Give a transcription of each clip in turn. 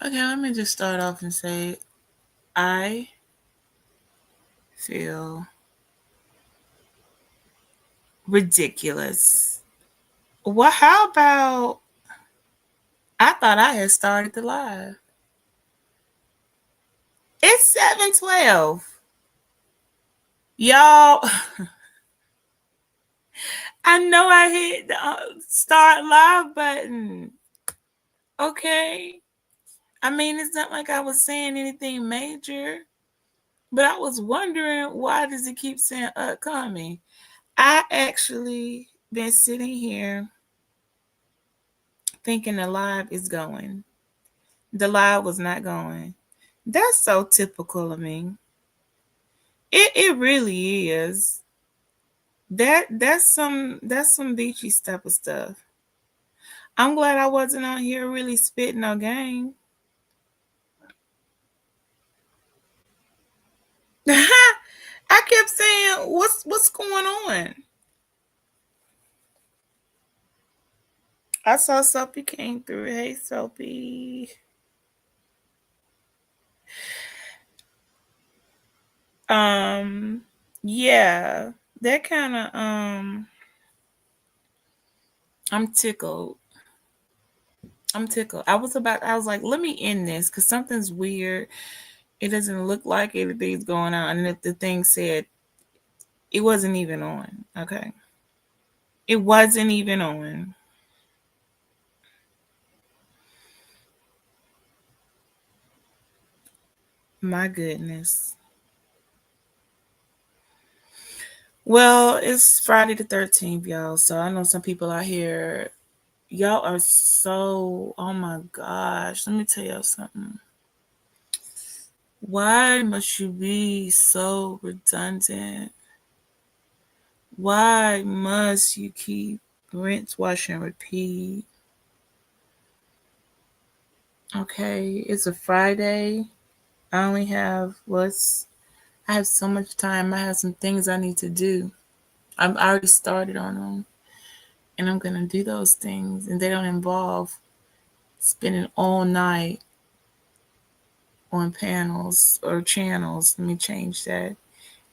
Okay, let me just start off and say I feel ridiculous. Well, how about I thought I had started the live. It's 7:12. Y'all, I know I hit the start live button. Okay. I mean, it's not like I was saying anything major, but I was wondering why does it keep saying upcoming? I actually been sitting here thinking the live is going. The live was not going. That's so typical of me. It really is. That's some beachy type of stuff. I'm glad I wasn't on here really spitting no game. I kept saying, what's going on? I saw Soapy came through. Hey Soapy. Um yeah. That kinda I'm tickled. I'm tickled. I was like, let me end this because something's weird. It doesn't look like everything's going on. And the thing said it wasn't even on. Okay. It wasn't even on. My goodness. Well, it's Friday the 13th, y'all. So I know some people out here, y'all are so, oh my gosh. Let me tell y'all something. Why must you be so redundant? Why must you keep rinse, wash, and repeat? Okay, it's a Friday. I only have I have so much time. I have some things I need to do. I've already started on them, and I'm gonna do those things, and they don't involve spending all night on panels or channels. Let me change that.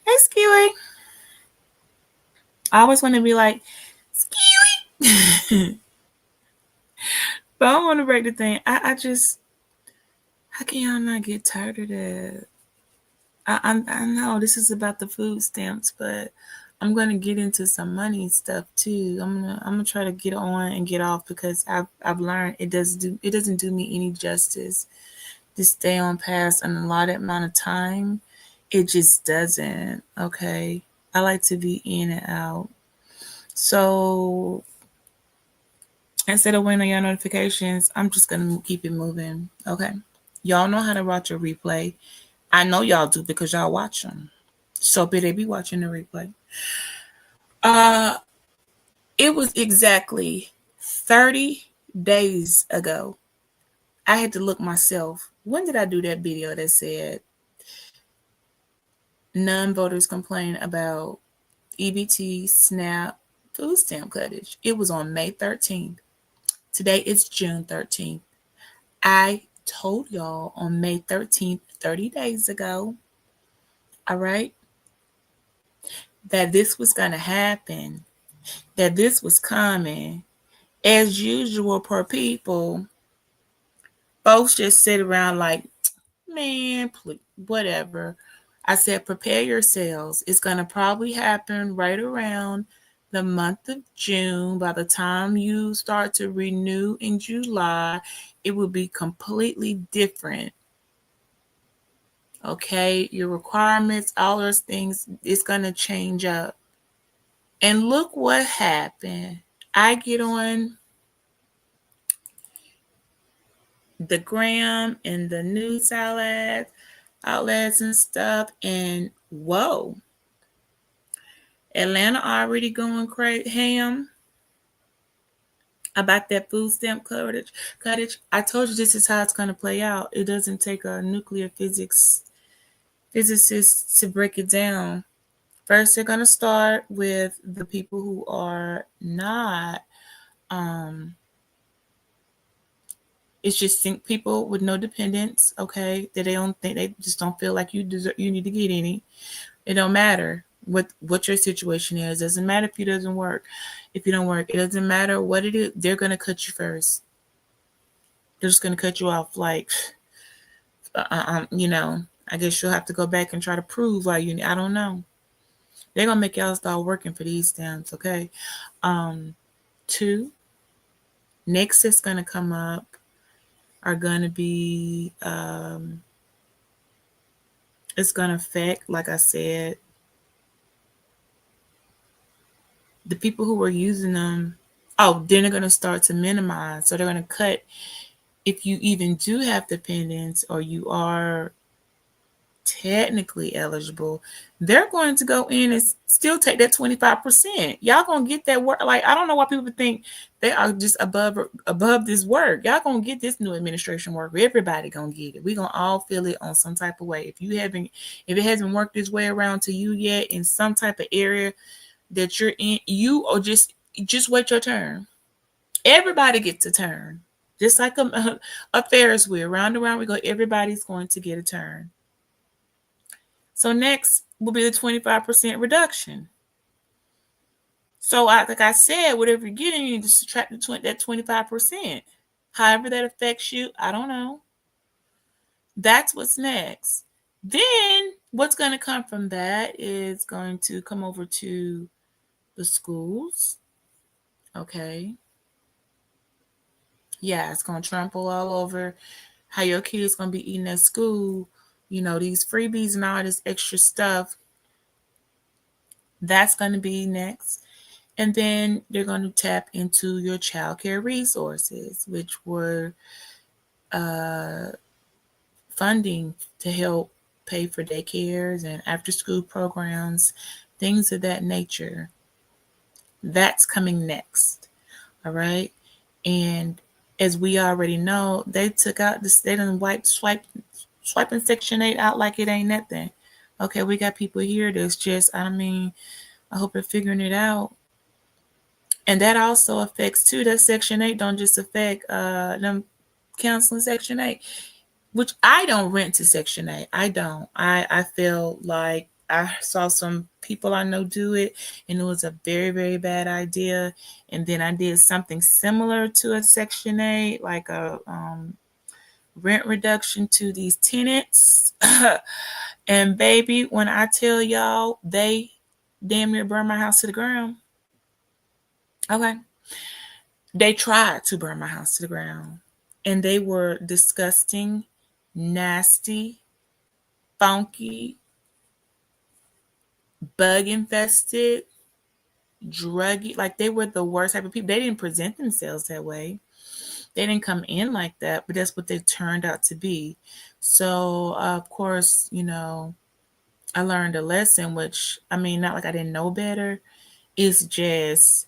Hey, Skewy. I always want to be like, Skewy. But I don't want to break the thing. I just, how can y'all not get tired of that? I know this is about the food stamps, but I'm gonna get into some money stuff too. I'm gonna try to get on and get off because I've learned it doesn't do me any justice to stay on past an allotted amount of time. It just doesn't. Okay, I like to be in and out. So instead of waiting on your notifications, I'm just gonna keep it moving. Okay, y'all know how to watch a replay. I know y'all do because y'all watch them. So they be watching the replay. Uh, it was exactly 30 days ago. I had to look myself. When did I do that video that said non-voters complain about EBT, SNAP, food stamp cuttage? It was on May 13th. Today is June 13th. I told y'all on May 13th, 30 days ago, all right, that this was going to happen, that this was coming. As usual, per people, folks just sit around like, man, please, whatever. I said, prepare yourselves. It's going to probably happen right around the month of June. By the time you start to renew in July, it will be completely different. Okay, your requirements, all those things, it's going to change up. And look what happened. I get on the gram and the news outlets and stuff, and whoa, Atlanta already going crazy ham about that food stamp cottage. I told you this is how it's going to play out. It doesn't take a nuclear physicist to break it down. First, they're going to start with the people who are not um, It's just people with no dependents, okay, that they don't think, they just don't feel like you deserve, you need to get any. It don't matter what your situation is. It doesn't matter if you doesn't work, if you don't work. It doesn't matter what it is. They're gonna cut you first. They're just gonna cut you off. Like, you know, I guess you'll have to go back and try to prove why you. I don't know. They're gonna make y'all start working for these stamps, okay? Two, next that's gonna come up are gonna be it's gonna affect, like I said, the people who were using them. Oh, then they're gonna start to minimize. So they're gonna cut, if you even do have dependents or you are technically eligible, they're going to go in and still take that 25%. Y'all gonna get that work. Like, I don't know why people think they are just above this work. Y'all gonna get this new administration work. Everybody gonna get it. We gonna all feel it on some type of way. If it hasn't worked its way around to you yet in some type of area that you're in, you or just wait your turn. Everybody gets a turn. Just like a Ferris wheel, round and round we go. Everybody's going to get a turn. So next will be the 25% reduction. So like I said, whatever you're getting, you need to subtract that 25%. However that affects you, I don't know. That's what's next. Then what's going to come from that is going to come over to the schools. Okay. Yeah, it's going to trample all over how your kids going to be eating at school. You know, these freebies and all this extra stuff. That's going to be next. And then they're going to tap into your childcare resources, which were funding to help pay for daycares and after school programs, things of that nature. That's coming next. All right. And as we already know, they took out this, they done swiping Section 8 out like it ain't nothing. Okay, we got people here that's just, I mean, I hope they're figuring it out. And that also affects too, that Section 8 don't just affect them counseling Section 8, which I don't rent to Section 8. I don't. I feel like I saw some people I know do it, and it was a very, very bad idea. And then I did something similar to a Section 8, like a rent reduction to these tenants. And baby, when I tell y'all, they damn near burned my house to the ground. Okay. They tried to burn my house to the ground. And they were disgusting, nasty, funky, bug infested, druggy. Like, they were the worst type of people. They didn't present themselves that way. They didn't come in like that, but that's what they turned out to be. So, of course, you know, I learned a lesson, which, I mean, not like I didn't know better. It's just,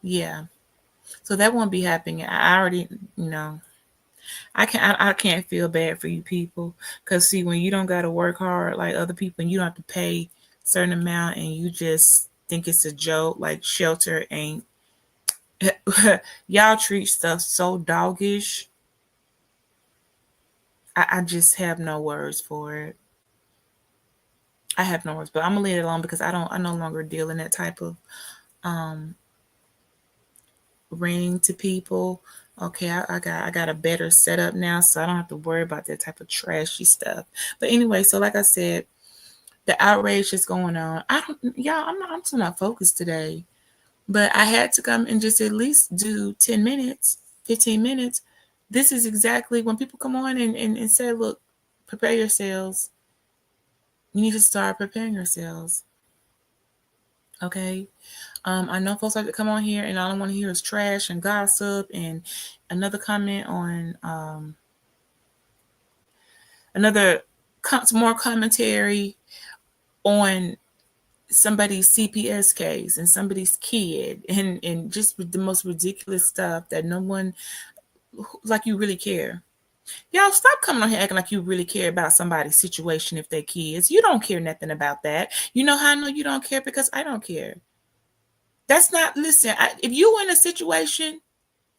yeah. So that won't be happening. I already, you know, I can't feel bad for you people, because see, when you don't got to work hard like other people and you don't have to pay a certain amount and you just think it's a joke, like shelter ain't. Y'all treat stuff so doggish. I just have no words for it. I have no words, but I'm gonna leave it alone because I no longer deal in that type of um ring to people. Okay, I got a better setup now, so I don't have to worry about that type of trashy stuff. But anyway, so like I said, the outrage is going on. I'm still not focused today. But I had to come and just at least do 10 minutes, 15 minutes. This is exactly when people come on and say, look, prepare yourselves. You need to start preparing yourselves. Okay? I know folks like to come on here and all I want to hear is trash and gossip and another comment on more commentary on somebody's CPS case and somebody's kid and just the most ridiculous stuff that no one, like, you really care. Y'all stop coming on here acting like you really care about somebody's situation if they're kids. You don't care nothing about that. You know how I know you don't care? Because I don't care. That's not, listen, if you in a situation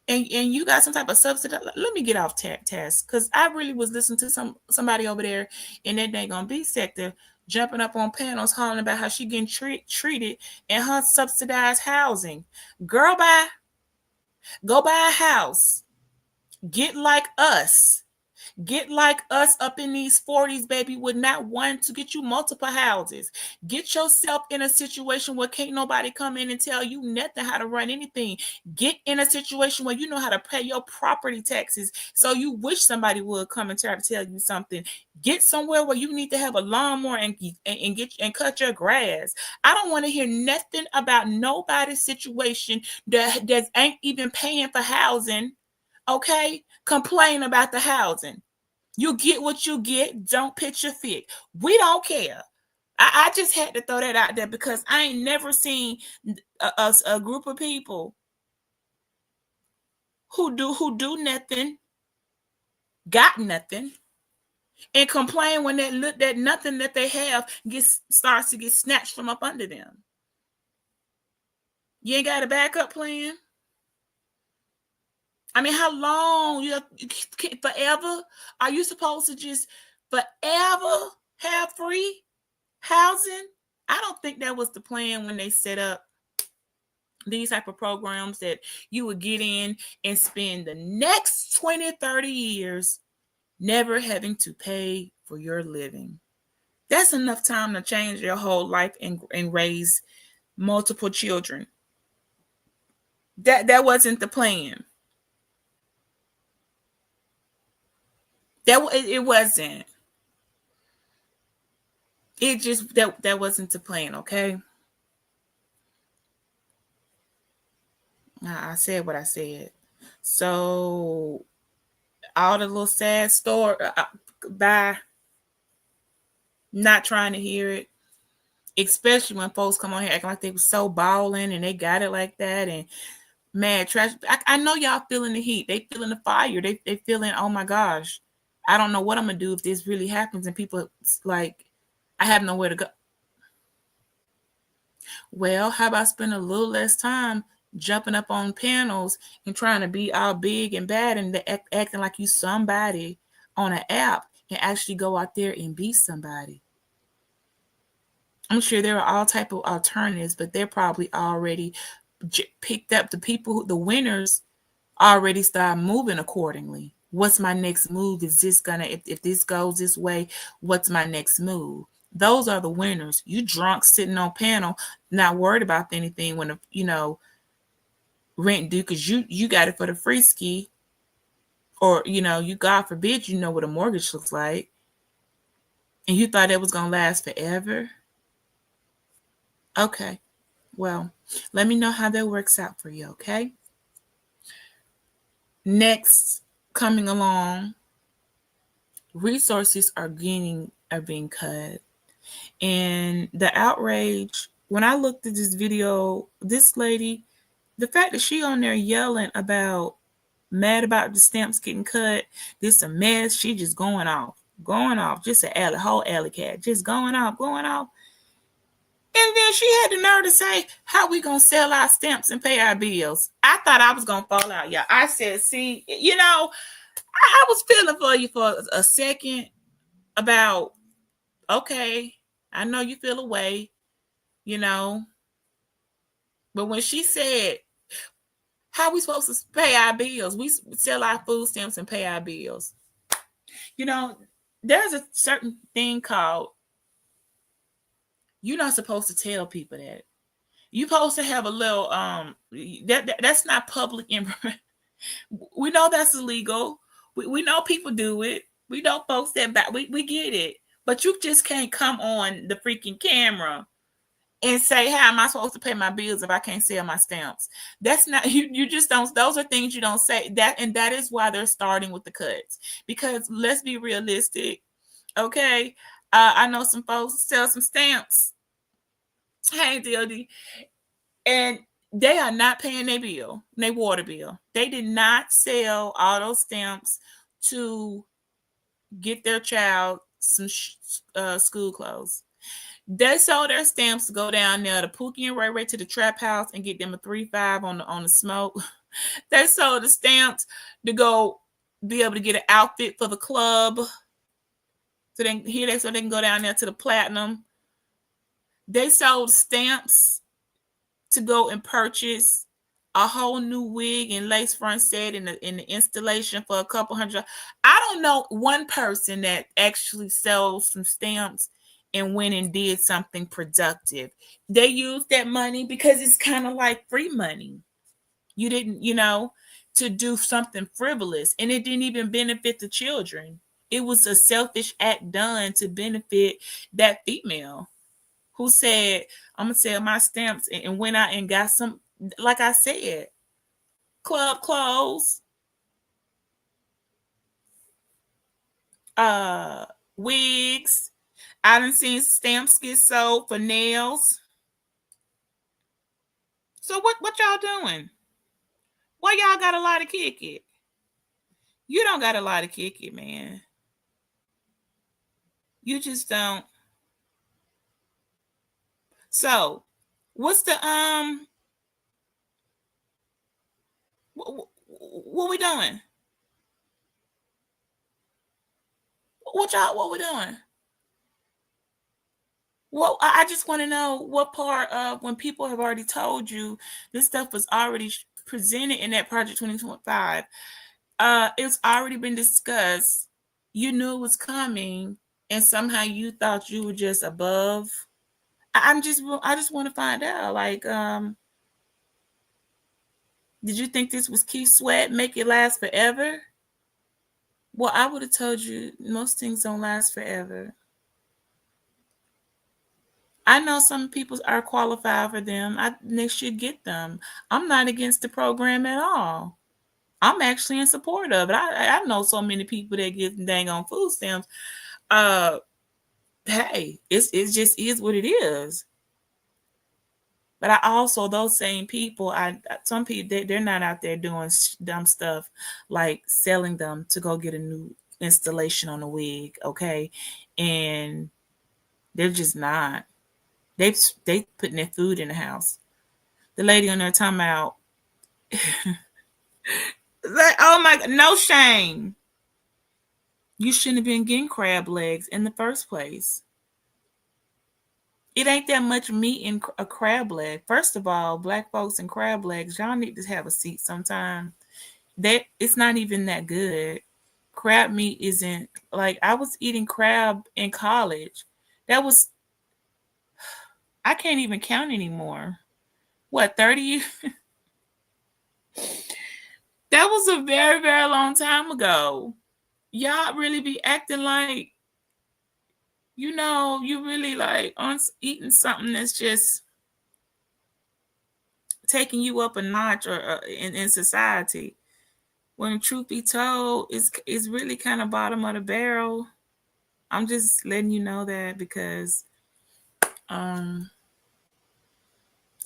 and you got some type of subsidy. Let me get off task, because I really was listening to somebody over there in that dang on B sector jumping up on panels hollering about how she getting treated in her subsidized housing. Girl, go buy a house. Get like us. Get like us up in these 40s, baby, with not one to get you multiple houses. Get yourself in a situation where can't nobody come in and tell you nothing how to run anything. Get in a situation where you know how to pay your property taxes. So you wish somebody would come and try to tell you something. Get somewhere where you need to have a lawnmower and get and cut your grass. I don't want to hear nothing about nobody's situation that ain't even paying for housing. Okay? Complain about the housing. You get what you get. Don't pitch your fit. We don't care. I just had to throw that out there because I ain't never seen a group of people who do nothing, got nothing, and complain when that nothing that they have starts to get snatched from up under them. You ain't got a backup plan. I mean, how long forever? Are you supposed to just forever have free housing? I don't think that was the plan when they set up these type of programs, that you would get in and spend the next 20, 30 years never having to pay for your living. That's enough time to change your whole life and raise multiple children. That wasn't the plan. It wasn't. It just that wasn't the plan, okay? I said what I said. So all the little sad story, bye. Not trying to hear it. Especially when folks come on here acting like they were so balling and they got it like that and mad trash. I know y'all feeling the heat. They feeling the fire. They feeling, oh my gosh, I don't know what I'm gonna do if this really happens and people like, I have nowhere to go. Well, how about spend a little less time jumping up on panels and trying to be all big and bad and acting like you somebody on an app, and actually go out there and be somebody. I'm sure there are all type of alternatives, but they're probably already picked up. The people, the winners, already start moving accordingly. What's my next move? Is this gonna, if this goes this way, what's my next move? Those are the winners. You drunk sitting on panel, not worried about anything when rent due, because you got it for the free ski, or you, God forbid, you know what a mortgage looks like, and you thought it was gonna last forever. Okay, well, let me know how that works out for you. Okay. Next, coming along, resources are being cut. And the outrage, when I looked at this video, this lady, the fact that she on there yelling about, mad about the stamps getting cut, this a mess, she just going off, just a whole alley cat, just going off. And then she had the nerve to say, how we gonna sell our stamps and pay our bills? I thought I was gonna fall out, y'all. I said, see, I was feeling for you for a second about, okay, I know you feel away, you know. But when she said, how we supposed to pay our bills? We sell our food stamps and pay our bills. There's a certain thing called, you're not supposed to tell people that. You're supposed to have a little that's not public information. We know that's illegal. We know people do it. We know folks that back. We get it. But you just can't come on the freaking camera and say, how am I supposed to pay my bills if I can't sell my stamps? That's not, you just don't, those are things you don't say. And that is why they're starting with the cuts. Because let's be realistic. Okay. I know some folks sell some stamps. Hey, DOD. And they are not paying their water bill. They did not sell all those stamps to get their child some school clothes. They sold their stamps to go down there to Pookie and Ray Ray to the trap house and get them a 3-5 on the smoke. They sold the stamps to go be able to get an outfit for the club. So they can go down there to the platinum. They sold stamps to go and purchase a whole new wig and lace front set in the installation for a couple hundred. I don't know one person that actually sells some stamps and went and did something productive. They used that money because it's kind of like free money. You didn't, to do something frivolous, and it didn't even benefit the children. It was a selfish act done to benefit that female who said, I'm gonna sell my stamps, and went out and got some, like I said, club clothes, uh wigs. I done seen stamps get sold for nails. So what y'all doing? Why y'all got a lot of kick it? You don't got a lot of kick it, man. You just don't. So what's the what we doing? What we doing? Well, I just want to know what part of when people have already told you this stuff was already presented in that Project 2025. It's already been discussed. You knew it was coming, and somehow you thought you were just above. I just want to find out. Like, did you think this was Keith Sweat, make it last forever? Well, I would have told you most things don't last forever. I know some people are qualified for them. They should get them. I'm not against the program at all. I'm actually in support of it. I know so many people that get dang on food stamps. Hey, it just is what it is. But I also those same people, some people they're not out there doing dumb stuff like selling them to go get a new installation on a wig, okay? And they're just not. They putting their food in the house. The lady on there talking about like, oh my god, no shame. You shouldn't have been getting crab legs in the first place. It ain't that much meat in a crab leg. First of all, black folks and crab legs, y'all need to have a seat sometime. It's not even that good. Crab meat isn't like I was eating crab in college. That was I can't even count anymore. What, 30? That was a very, very long time ago. Y'all really be acting like, you really like on eating something that's just taking you up a notch or in society. When truth be told, it's really kind of bottom of the barrel. I'm just letting you know that because um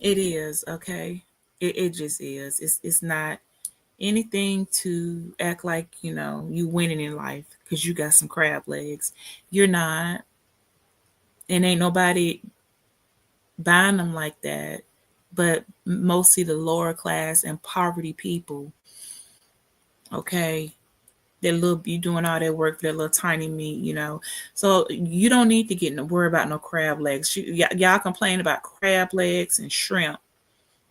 it is, okay. It just is. It's not anything to act like you winning in life because you got some crab legs. You're not, and ain't nobody buying them like that. But mostly the lower class and poverty people. Okay, that little you doing all that work for that little tiny meat. So you don't need to get no worry about no crab legs. Y'all complain about crab legs and shrimp,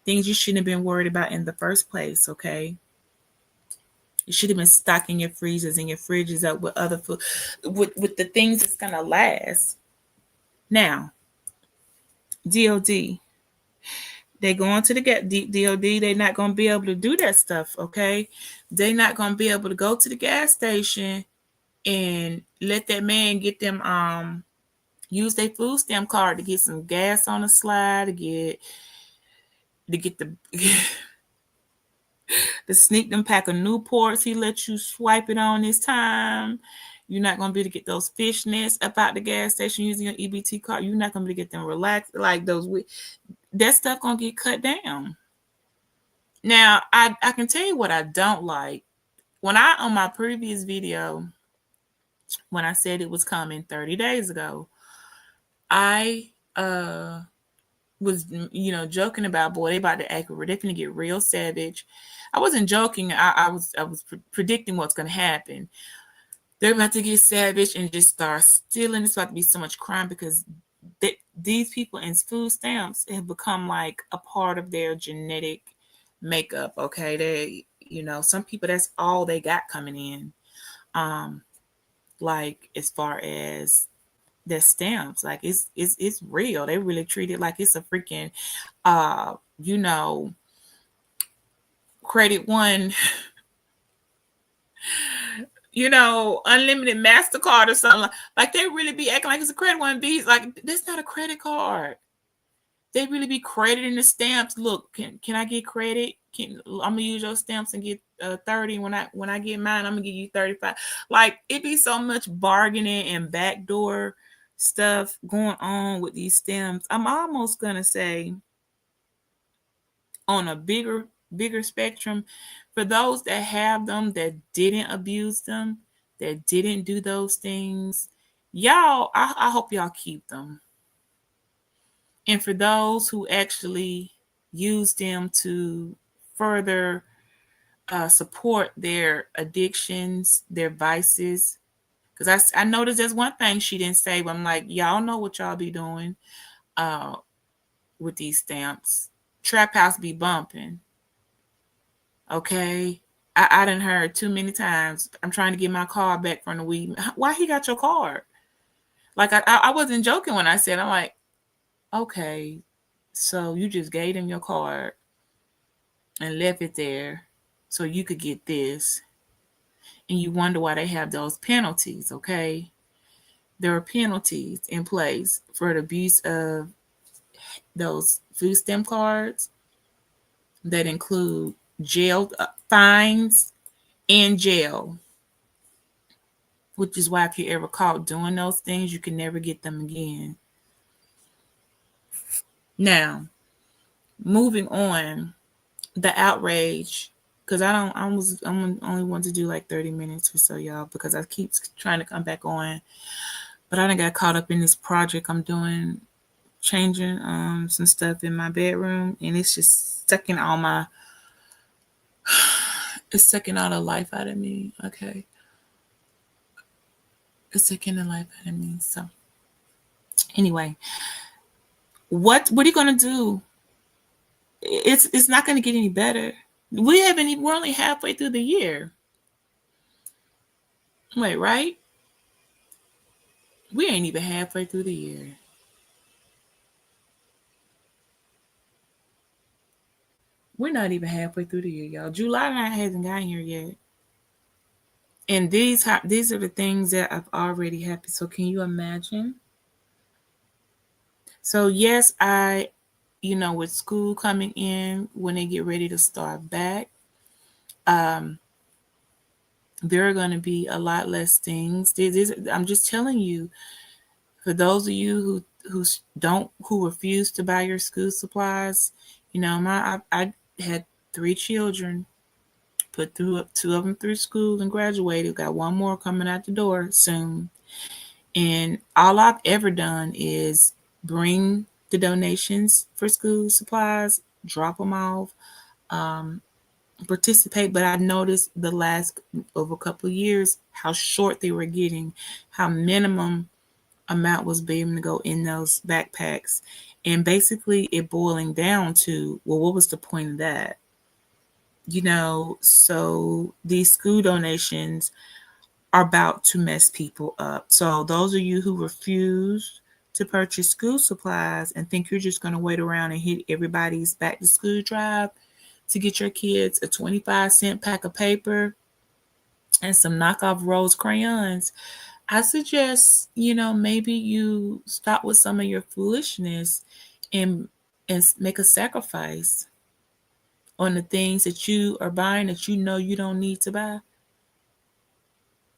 things you shouldn't have been worried about in the first place. Okay, you should have been stocking your freezers and your fridges up with other food, with the things that's gonna last. Now, DOD, they going to the DOD. They're not gonna be able to do that stuff. Okay, they're not gonna be able to go to the gas station and let that man get them use their food stamp card to get some gas on the slide to get the to sneak them pack of Newports. He let you swipe it on this time. You're not gonna be able to get those fishnets up out the gas station using your EBT card. You're not gonna be able to get them relaxed like those. That stuff gonna get cut down. Now I can tell you what I don't like. When on my previous video, when I said it was coming 30 days ago, I uh was joking about, boy, they about to act, they're gonna get real savage. I wasn't joking. I was predicting what's gonna happen. They're about to get savage and just start stealing. It's about to be so much crime because these people in food stamps have become like a part of their genetic makeup. Okay, they, some people, that's all they got coming in. Um, like as far as their stamps, like it's real. They really treat it like it's a freaking uh, you know, credit one, unlimited MasterCard or something. Like they really be acting like it's a credit one. Be like, that's not a credit card. They really be crediting the stamps. Look, can I get credit? I'm gonna use your stamps and get 30. When I get mine, I'm gonna give you 35. Like it be so much bargaining and backdoor stuff going on with these stamps. I'm almost gonna say on a bigger spectrum, for those that have them, that didn't abuse them, that didn't do those things, y'all, I hope y'all keep them. And for those who actually use them to further support their addictions, their vices, because I noticed there's one thing she didn't say, but I'm like, y'all know what y'all be doing uh, with these stamps. Trap house be bumping. Okay. I done heard too many times. I'm trying to get my card back from the weed. Why he got your card? Like I wasn't joking when I said, I'm like, okay, so you just gave him your card and left it there so you could get this. And you wonder why they have those penalties, okay? There are penalties in place for the abuse of those food stamp cards that include jail fines and jail, which is why if you're ever caught doing those things, you can never get them again. Now, moving on, the outrage, because I'm only want to do like 30 minutes or so, y'all, because I keep trying to come back on, but I done got caught up in this project I'm doing, changing some stuff in my bedroom, and it's just sucking all my it's sucking all the life out of me. Okay, it's sucking the life out of me. So anyway, what are you gonna do? It's not gonna get any better. We're only halfway through the year. Wait, right? We ain't even halfway through the year. We're not even halfway through the year, y'all. July hasn't gotten here yet. And these are the things that have already happened. So can you imagine? So yes, with school coming in when they get ready to start back, um, there are going to be a lot less things. I'm just telling you, for those of you who refuse to buy your school supplies, I had 3 children, put through 2 of them through school and graduated. Got one more coming out the door soon. And all I've ever done is bring the donations for school supplies, drop them off, um, participate. But I noticed the last over a couple of years how short they were getting, how minimum amount was being able to go in those backpacks. And basically it boiling down to, well, what was the point of that? So these school donations are about to mess people up. So those of you who refuse to purchase school supplies and think you're just going to wait around and hit everybody's back to school drive to get your kids a 25-cent pack of paper and some knockoff rose crayons, I suggest, maybe you stop with some of your foolishness and make a sacrifice on the things that you are buying that you don't need to buy,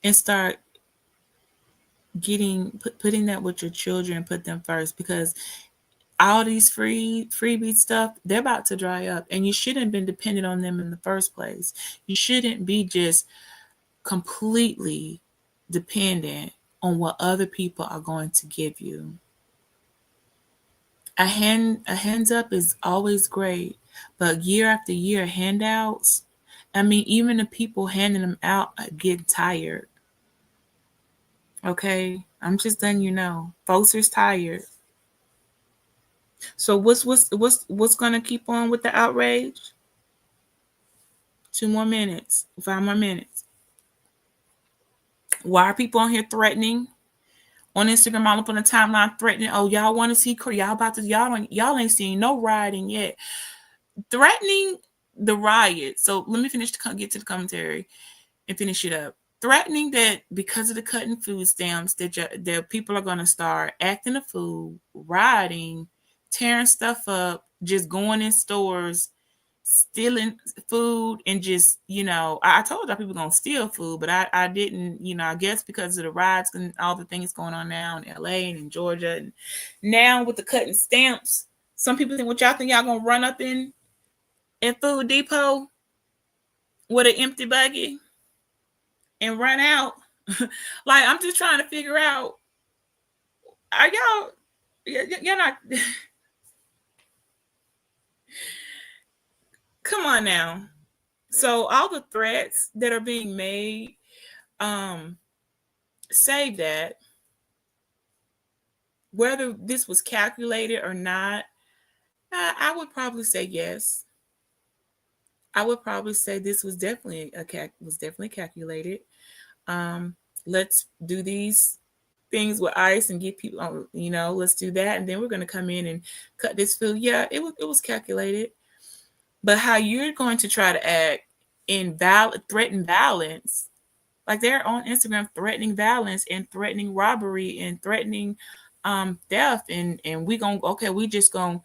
and start putting that with your children and put them first, because all these freebie stuff, they're about to dry up, and you shouldn't have been dependent on them in the first place. You shouldn't be just completely dependent on what other people are going to give you. A hands up is always great, but year after year handouts, I mean, even the people handing them out get tired. Okay, I'm just letting you know, folks are tired. So what's gonna keep on with the outrage? 2 more minutes, 5 more minutes. Why are people on here threatening? On Instagram, all up on the timeline threatening. Oh, y'all want to see? Y'all about to? Y'all ain't seen no rioting yet. Threatening the riot. So let me get to the commentary and finish it up. Threatening that because of the cutting food stamps, that people are gonna start acting a fool, rioting, tearing stuff up, just going in stores, stealing food, and just I told y'all people gonna steal food, but I didn't. I guess because of the riots and all the things going on now in LA and in Georgia, and now with the cutting stamps, some people think, what y'all think, y'all gonna run up in Food Depot with an empty buggy and run out? Like, I'm just trying to figure out, are y'all not come on now. So all the threats that are being made, um say that whether this was calculated or not, I would probably say yes. I would probably say this was definitely calculated. um let's do these things with ice and get people on, let's do that, and then we're going to come in and cut this food. Yeah, it was calculated. But how you're going to try to act threaten violence, like they're on Instagram threatening violence and threatening robbery and threatening death, and we gonna, okay, we just gonna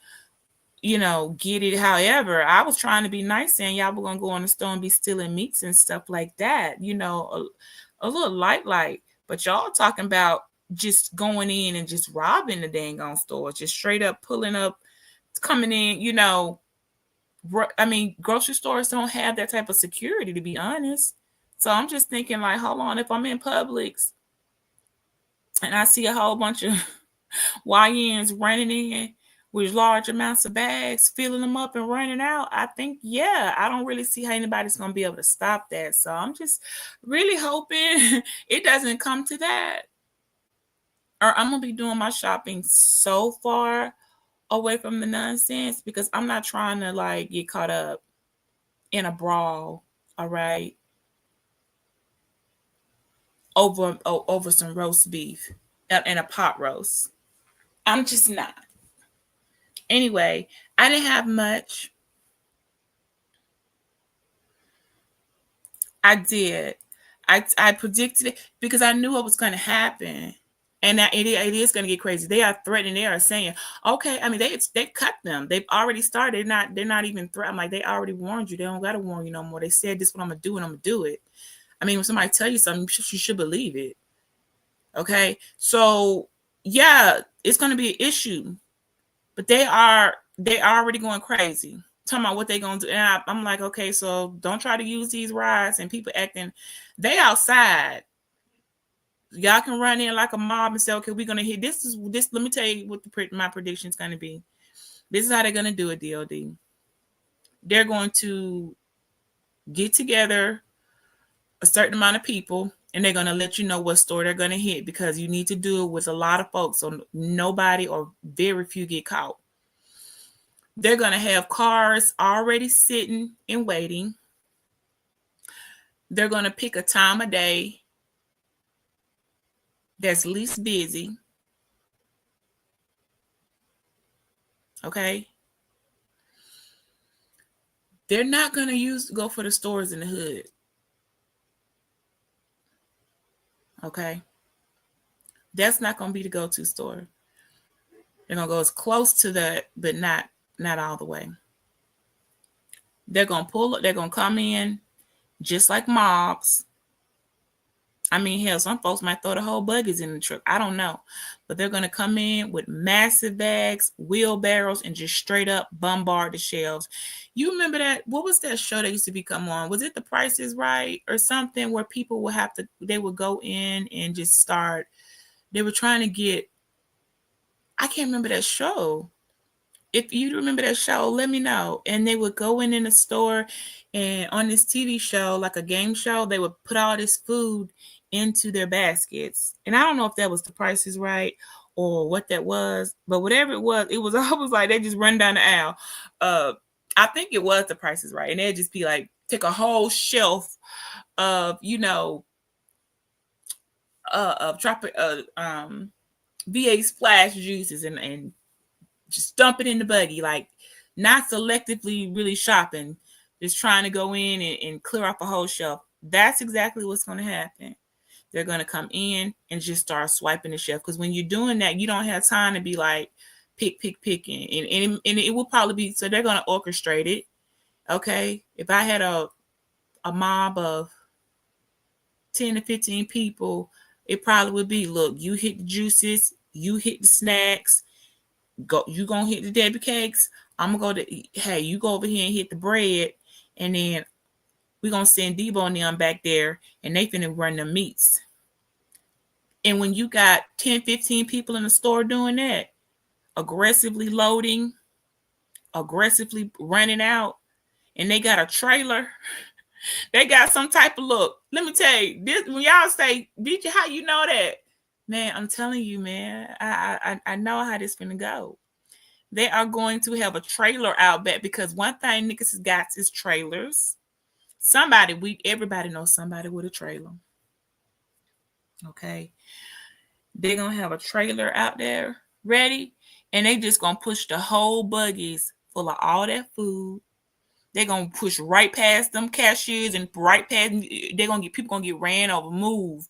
get it. However, I was trying to be nice, saying y'all were gonna go on the store and be stealing meats and stuff like that, a little light. But y'all talking about just going in and just robbing the dang on store, just straight up pulling up, coming in. I mean, grocery stores don't have that type of security, to be honest. So I'm just thinking, like, hold on, if I'm in Publix and I see a whole bunch of YNs running in with large amounts of bags, filling them up and running out, I think, yeah, I don't really see how anybody's going to be able to stop that. So I'm just really hoping it doesn't come to that. Or I'm going to be doing my shopping so far away from the nonsense, because I'm not trying to, like, get caught up in a brawl, all right, over some roast beef and a pot roast. I'm just not. Anyway, I didn't have much. I did. I predicted it because I knew what was going to happen, and that it is going to get crazy. They are threatening. They are saying, okay. I mean, they cut them. They've already started. They're not even threatening. Like, they already warned you. They don't got to warn you no more. They said, this is what I'm gonna do, and I'm gonna do it. I mean, when somebody tell you something, you should believe it. Okay, so yeah, it's going to be an issue, but they already going crazy, talking about what they gonna do. And I'm like, okay, so don't try to use these rides and people acting. They outside. Y'all can run in like a mob and say, okay, we're gonna hit this. Let me tell you what my prediction is gonna be. This is how they're gonna do it. DOD. They're going to get together a certain amount of people, and they're going to let you know what store they're going to hit, because you need to do it with a lot of folks so nobody or very few get caught. They're going to have cars already sitting and waiting. They're going to pick a time of day that's least busy. Okay? They're not going to go for the stores in the hood. Okay? That's not going to be the go-to store. They're going to go as close to that, but not all the way. They're going to come in just like mobs. I mean, hell, some folks might throw the whole buggies in the truck. I don't know. But they're going to come in with massive bags, wheelbarrows, and just straight up bombard the shelves. You remember that? What was that show that used to be come on? Was it The Price is Right or something, where people they would go in and just start, they were trying to get, I can't remember that show. If you remember that show, let me know. And they would go in the store, and on this TV show, like a game show, they would put all this food into their baskets. And I don't know if that was The Price is Right or what that was, but whatever it was almost like they just run down the aisle. I think it was The Price is Right, and they'd just be like, take a whole shelf of, of tropic VA splash juices, and just dump it in the buggy, like not selectively really shopping, just trying to go in and clear off a whole shelf. That's exactly what's going to happen. They're going to come in and just start swiping the shelf, because when you're doing that, you don't have time to be like picking, and it will probably be, so they're going to orchestrate it. Okay, if I had a mob of 10 to 15 people, it probably would be, look, you hit the juices, you hit the snacks, you gonna hit the Debbie cakes. I'm gonna go to, hey, you go over here and hit the bread, and then we're gonna send Debo and them back there, and they finna run the meats. And when you got 10, 15 people in the store doing that, aggressively loading, aggressively running out, and they got a trailer, they got some type of look. Let me tell you, this, when y'all say, "DJ, how you know that?" Man, I'm telling you, man, I know how this finna go. They are going to have a trailer out back, because one thing niggas has got is trailers. Everybody knows somebody with a trailer. Okay. They're gonna have a trailer out there ready, and they just gonna push the whole buggies full of all that food. They're gonna push right past them cashiers, and right past, they're gonna get, people gonna get ran over. Move.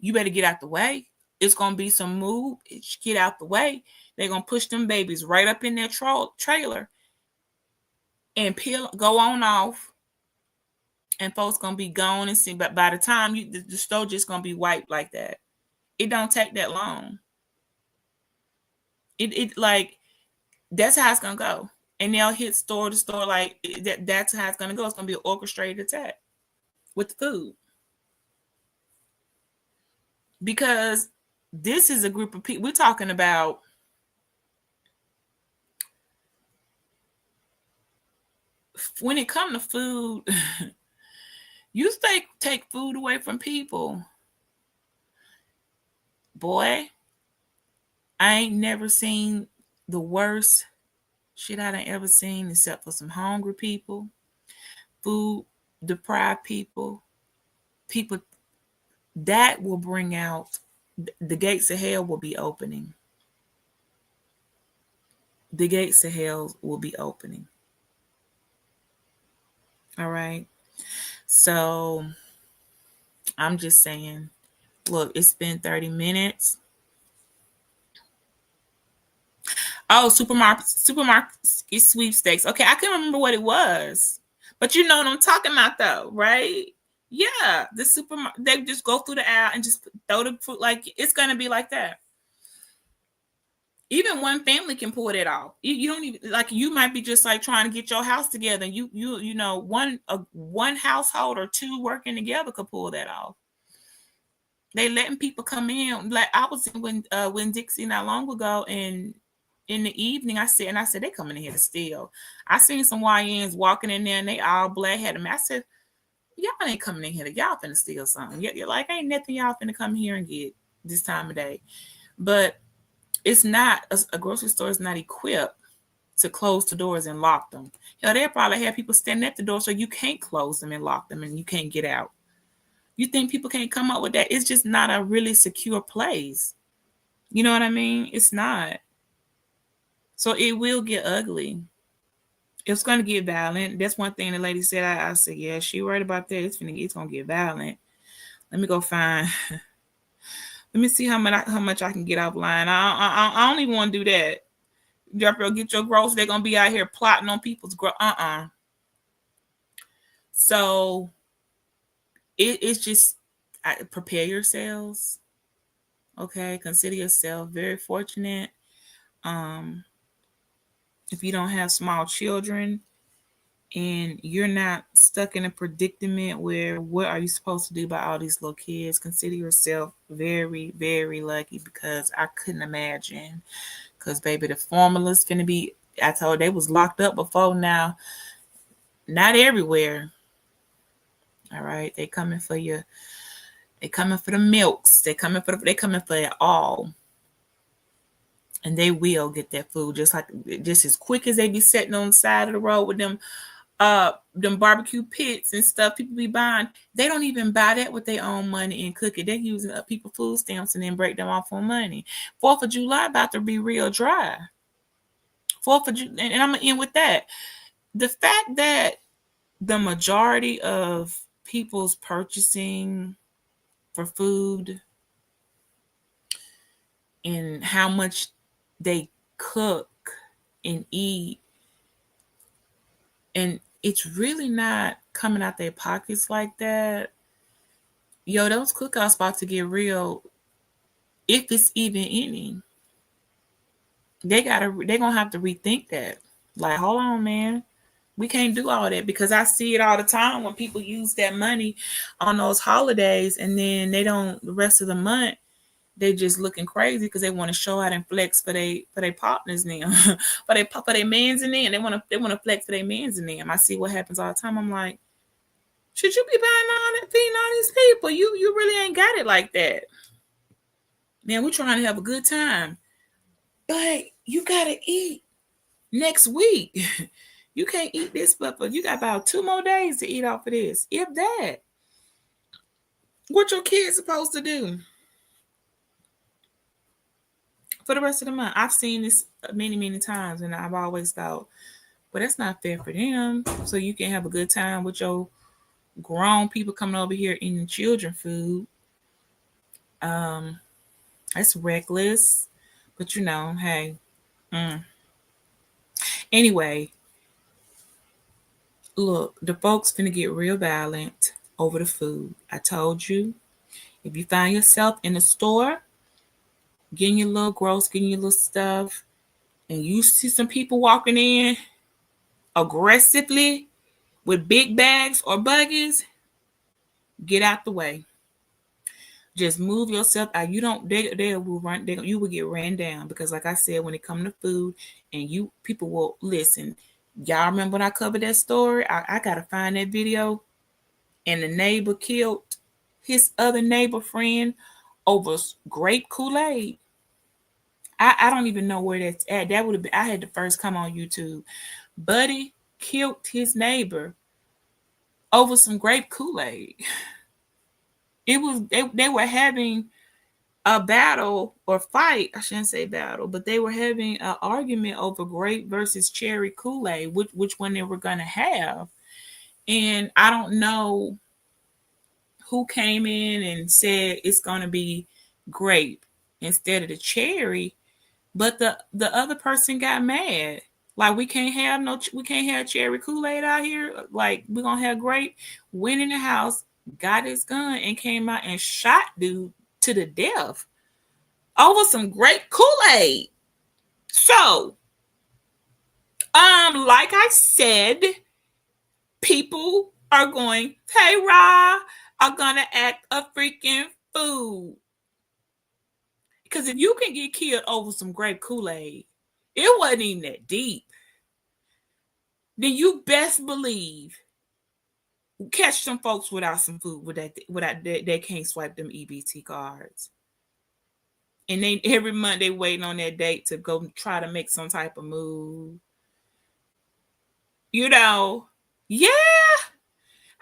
You better get out the way. It's gonna be some move. Get out the way. They're gonna push them babies right up in their trailer and go on off, and folks gonna be gone and see. But by the time the store just gonna be wiped like that. It don't take that long. It like, that's how it's gonna go, and they'll hit store to store, like that. That's how it's gonna go. It's gonna be an orchestrated attack with the food, because this is a group of people we're talking about. When it comes to food, you take food away from people, boy. I ain't never seen the worst shit I done ever seen, except for some hungry people, food deprived people, people that will bring out, the gates of hell will be opening. The gates of hell will be opening. All right. So I'm just saying, look, it's been 30 minutes. Oh, supermarket sweepstakes. Okay, I can't remember what it was, but you know what I'm talking about, though, right? Yeah, the supermarket. They just go through the aisle and just throw the food. Like, it's gonna be like that. Even one family can pull it off. You don't even, like, you might be just like trying to get your house together, and you know, one household or two working together could pull that off. They letting people come in. Like, I was in when Dixie not long ago, and in the evening I said they coming in here to steal. I seen some YNs walking in there, and they all black had them. I said, y'all ain't coming in here y'all finna steal something. You're like, ain't nothing y'all finna come here and get this time of day. But it's not, a grocery store is not equipped to close the doors and lock them. Hell, they probably have people standing at the door so you can't close them and lock them and you can't get out. You think people can't come up with that? It's just not a really secure place. You know what I mean? It's not. So it will get ugly. It's going to get violent. That's one thing the lady said. I said, yeah, she right about that. It's going to get violent. Let me go find. Let me see how much I can get offline. I don't even want to do that. You get your groceries. They're going to be out here plotting on people's groceries. So it's just, prepare yourselves. Okay, consider yourself very fortunate. If you don't have small children and you're not stuck in a predicament where what are you supposed to do about all these little kids, consider yourself very, very lucky, because I couldn't imagine. Because, baby, the formula's going to be I told they was locked up before now. Not everywhere. All right. They coming for you. They coming for the milks. They coming for it all. And they will get that food just as quick as they be sitting on the side of the road with them barbecue pits and stuff people be buying. They don't even buy that with their own money and cook it. They're using people food stamps and then break them off on money. 4th of July about to be real dry. 4th of July, and I'm gonna end with that. The fact that the majority of people's purchasing for food and how much they cook and eat, and it's really not coming out their pockets like that. Yo, those cookouts about to get real, if it's even any. They're gonna have to rethink that. Like, hold on, man. We can't do all that, because I see it all the time when people use that money on those holidays and then they don't the rest of the month. They just looking crazy because they want to show out and flex for their partners now, for their mans in them. They want to flex for their mans in them. I see what happens all the time. I'm like, should you be buying all that, feeding all these people? You really ain't got it like that. Man, we're trying to have a good time, but you gotta eat next week. You can't eat this, but you got about 2 more days to eat off of this, if that. What your kids supposed to do for the rest of the month? I've seen this many, many times, and I've always thought, well, that's not fair for them. So you can have a good time with your grown people coming over here eating children food. Um, that's reckless. But hey. Anyway, look, the folks finna get real violent over the food. I told you, if you find yourself in the store getting your little gross, getting your little stuff, and you see some people walking in aggressively with big bags or buggies, get out the way. Just move yourself out. You don't. They will run. You will get ran down, because, like I said, when it comes to food, and people will listen. Y'all remember when I covered that story? I gotta find that video. And the neighbor killed his other neighbor friend over grape Kool-Aid. I don't even know where that's at. That would have been. I had to first come on YouTube. Buddy killed his neighbor over some grape Kool-Aid. It was they were having a battle or fight. I shouldn't say battle, but they were having an argument over grape versus cherry Kool-Aid, which one they were gonna have. And I don't know who came in and said it's gonna be grape instead of the cherry, but the other person got mad. Like, we can't have cherry Kool-Aid out here. Like, we're gonna have grape. Went in the house, got his gun, and came out and shot dude to the death over some grape Kool-Aid. So, like I said, people are going, hey Ra, are gonna act a freaking fool. Because if you can get killed over some grape Kool-Aid, it wasn't even that deep. Then you best believe catch some folks without some food without they can't swipe them EBT cards. And they every month they waiting on that date to go try to make some type of move. Yeah.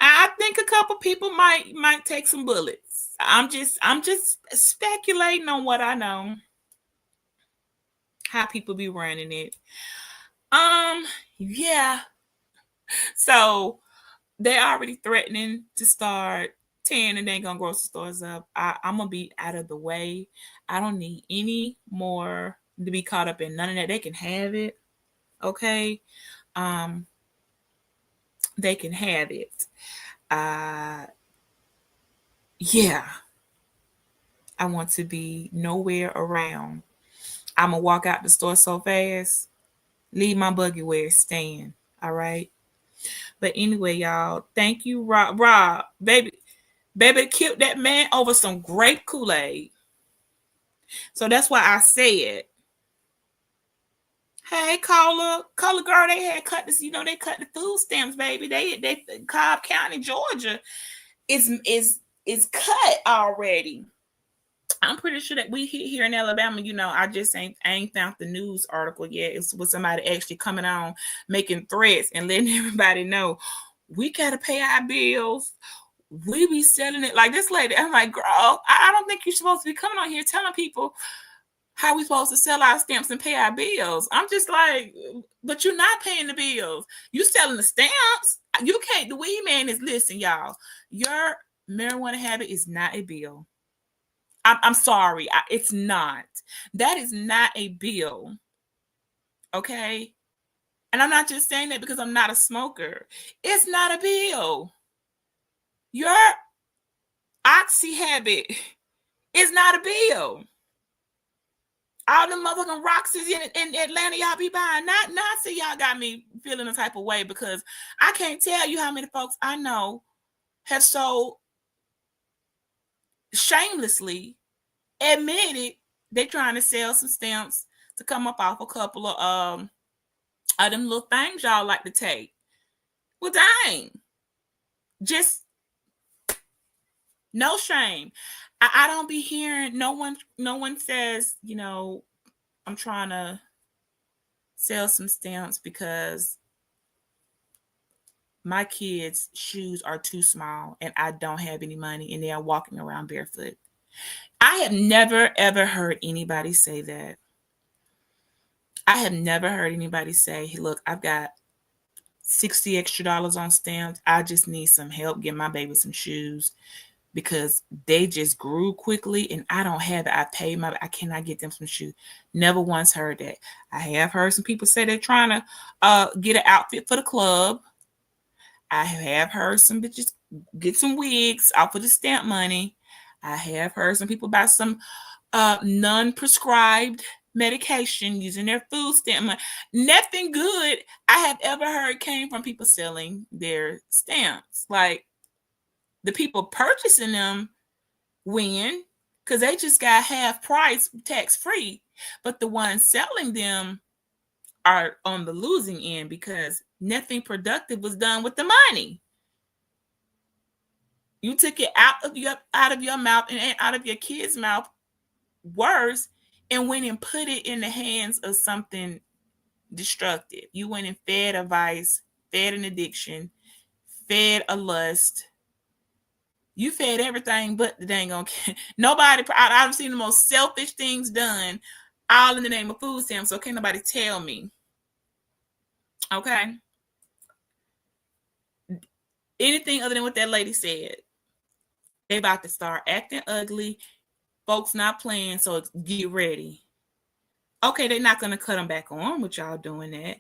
I think a couple people might take some bullets. I'm just speculating on what I know. How people be running it. Yeah. So they already threatening to start tearing the dang on grocery stores up. I'm gonna be out of the way. I don't need any more to be caught up in none of that. They can have it. Okay. They can have it. Yeah. I want to be nowhere around. I'm gonna walk out the store so fast, leave my buggy where it's staying. All right. But anyway, y'all, thank you, Rob, baby killed that man over some grape Kool-Aid. So that's why I said, Hey, Cola girl, they had cut this. You know, they cut the food stamps, baby. They Cobb County, Georgia, is cut already. I'm pretty sure that we here in Alabama, you know, I ain't found the news article yet. It's with somebody actually coming on making threats and letting everybody know we gotta pay our bills. We be selling it like this lady. I'm like, girl, I don't think you're supposed to be coming on here telling people how we supposed to sell our stamps and pay our bills. I'm just like, but you're not paying the bills. You selling the stamps. You can't. The weed man is listen, y'all. Your marijuana habit is not a bill. I'm sorry, it's not. That is not a bill. Okay, and I'm not just saying that because I'm not a smoker. It's not a bill. Your oxy habit is not a bill. All the motherfucking Roxy's in Atlanta, y'all be buying. Not see y'all got me feeling a type of way because I can't tell you how many folks I know have so shamelessly admitted they trying to sell some stamps to come up off a couple of them little things y'all like to take. Well, dang, just no shame. I don't be hearing no one says, you know, I'm trying to sell some stamps because my kids' shoes are too small and I don't have any money and they are walking around barefoot. I have never ever heard anybody say that. I have never heard anybody say, hey, look, I've got $60 extra on stamps. I just need some help getting my baby some shoes because they just grew quickly and I don't have it. I cannot get them some shoes. Never once heard that. I have heard some people say they're trying to get an outfit for the club. I have heard some bitches get some wigs off of the stamp money. I have heard some people buy some non-prescribed medication using their food stamp money. Nothing good I have ever heard came from people selling their stamps. Like the people purchasing them win because they just got half price tax free, but the ones selling them are on the losing end because nothing productive was done with the money. You took it out of your mouth and out of your kid's mouth, worse, and went and put it in the hands of something destructive. You went and fed a vice, fed an addiction, fed a lust. You fed everything but the dang on nobody. I've seen the most selfish things done, all in the name of food stamps. So can't nobody tell me, okay, anything other than what that lady said. They about to start acting ugly. Folks not playing, so get ready. Okay, they're not gonna cut them back on with y'all doing that.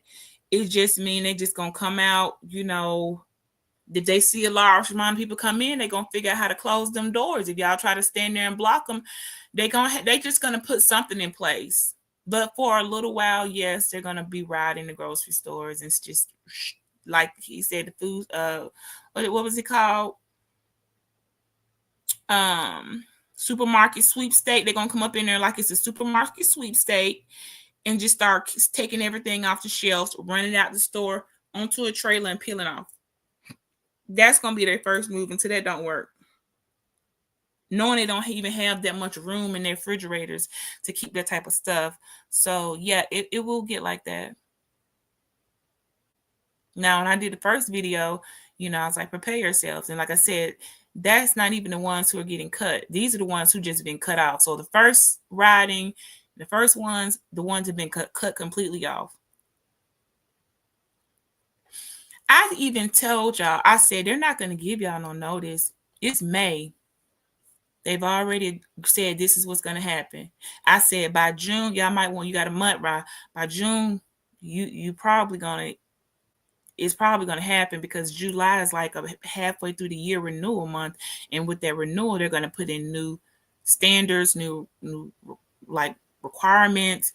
It just mean they just gonna come out, you know. If they see a large amount of people come in, they're gonna figure out how to close them doors. If y'all try to stand there and block them, they just gonna put something in place. But for a little while, yes, they're gonna be riding the grocery stores. It's just like he said, the food. What was it called? Supermarket sweepstake. They're gonna come up in there like it's a supermarket sweepstake and just start taking everything off the shelves, running out the store onto a trailer and peeling off. That's gonna be their first move until that don't work. Knowing they don't even have that much room in their refrigerators to keep that type of stuff. So yeah, it will get like that. Now, when I did the first video, you know, I was like, prepare yourselves. And like I said, that's not even the ones who are getting cut. These are the ones who just been cut off. So the first riding, the first ones, the ones have been cut completely off. I even told y'all, I said, they're not going to give y'all no notice. It's May. They've already said this is what's going to happen. I said by June, y'all might want, you got a month, right? By June, you probably going to, it's probably going to happen because July is like a halfway through the year renewal month. And with that renewal, they're going to put in new standards, new like requirements,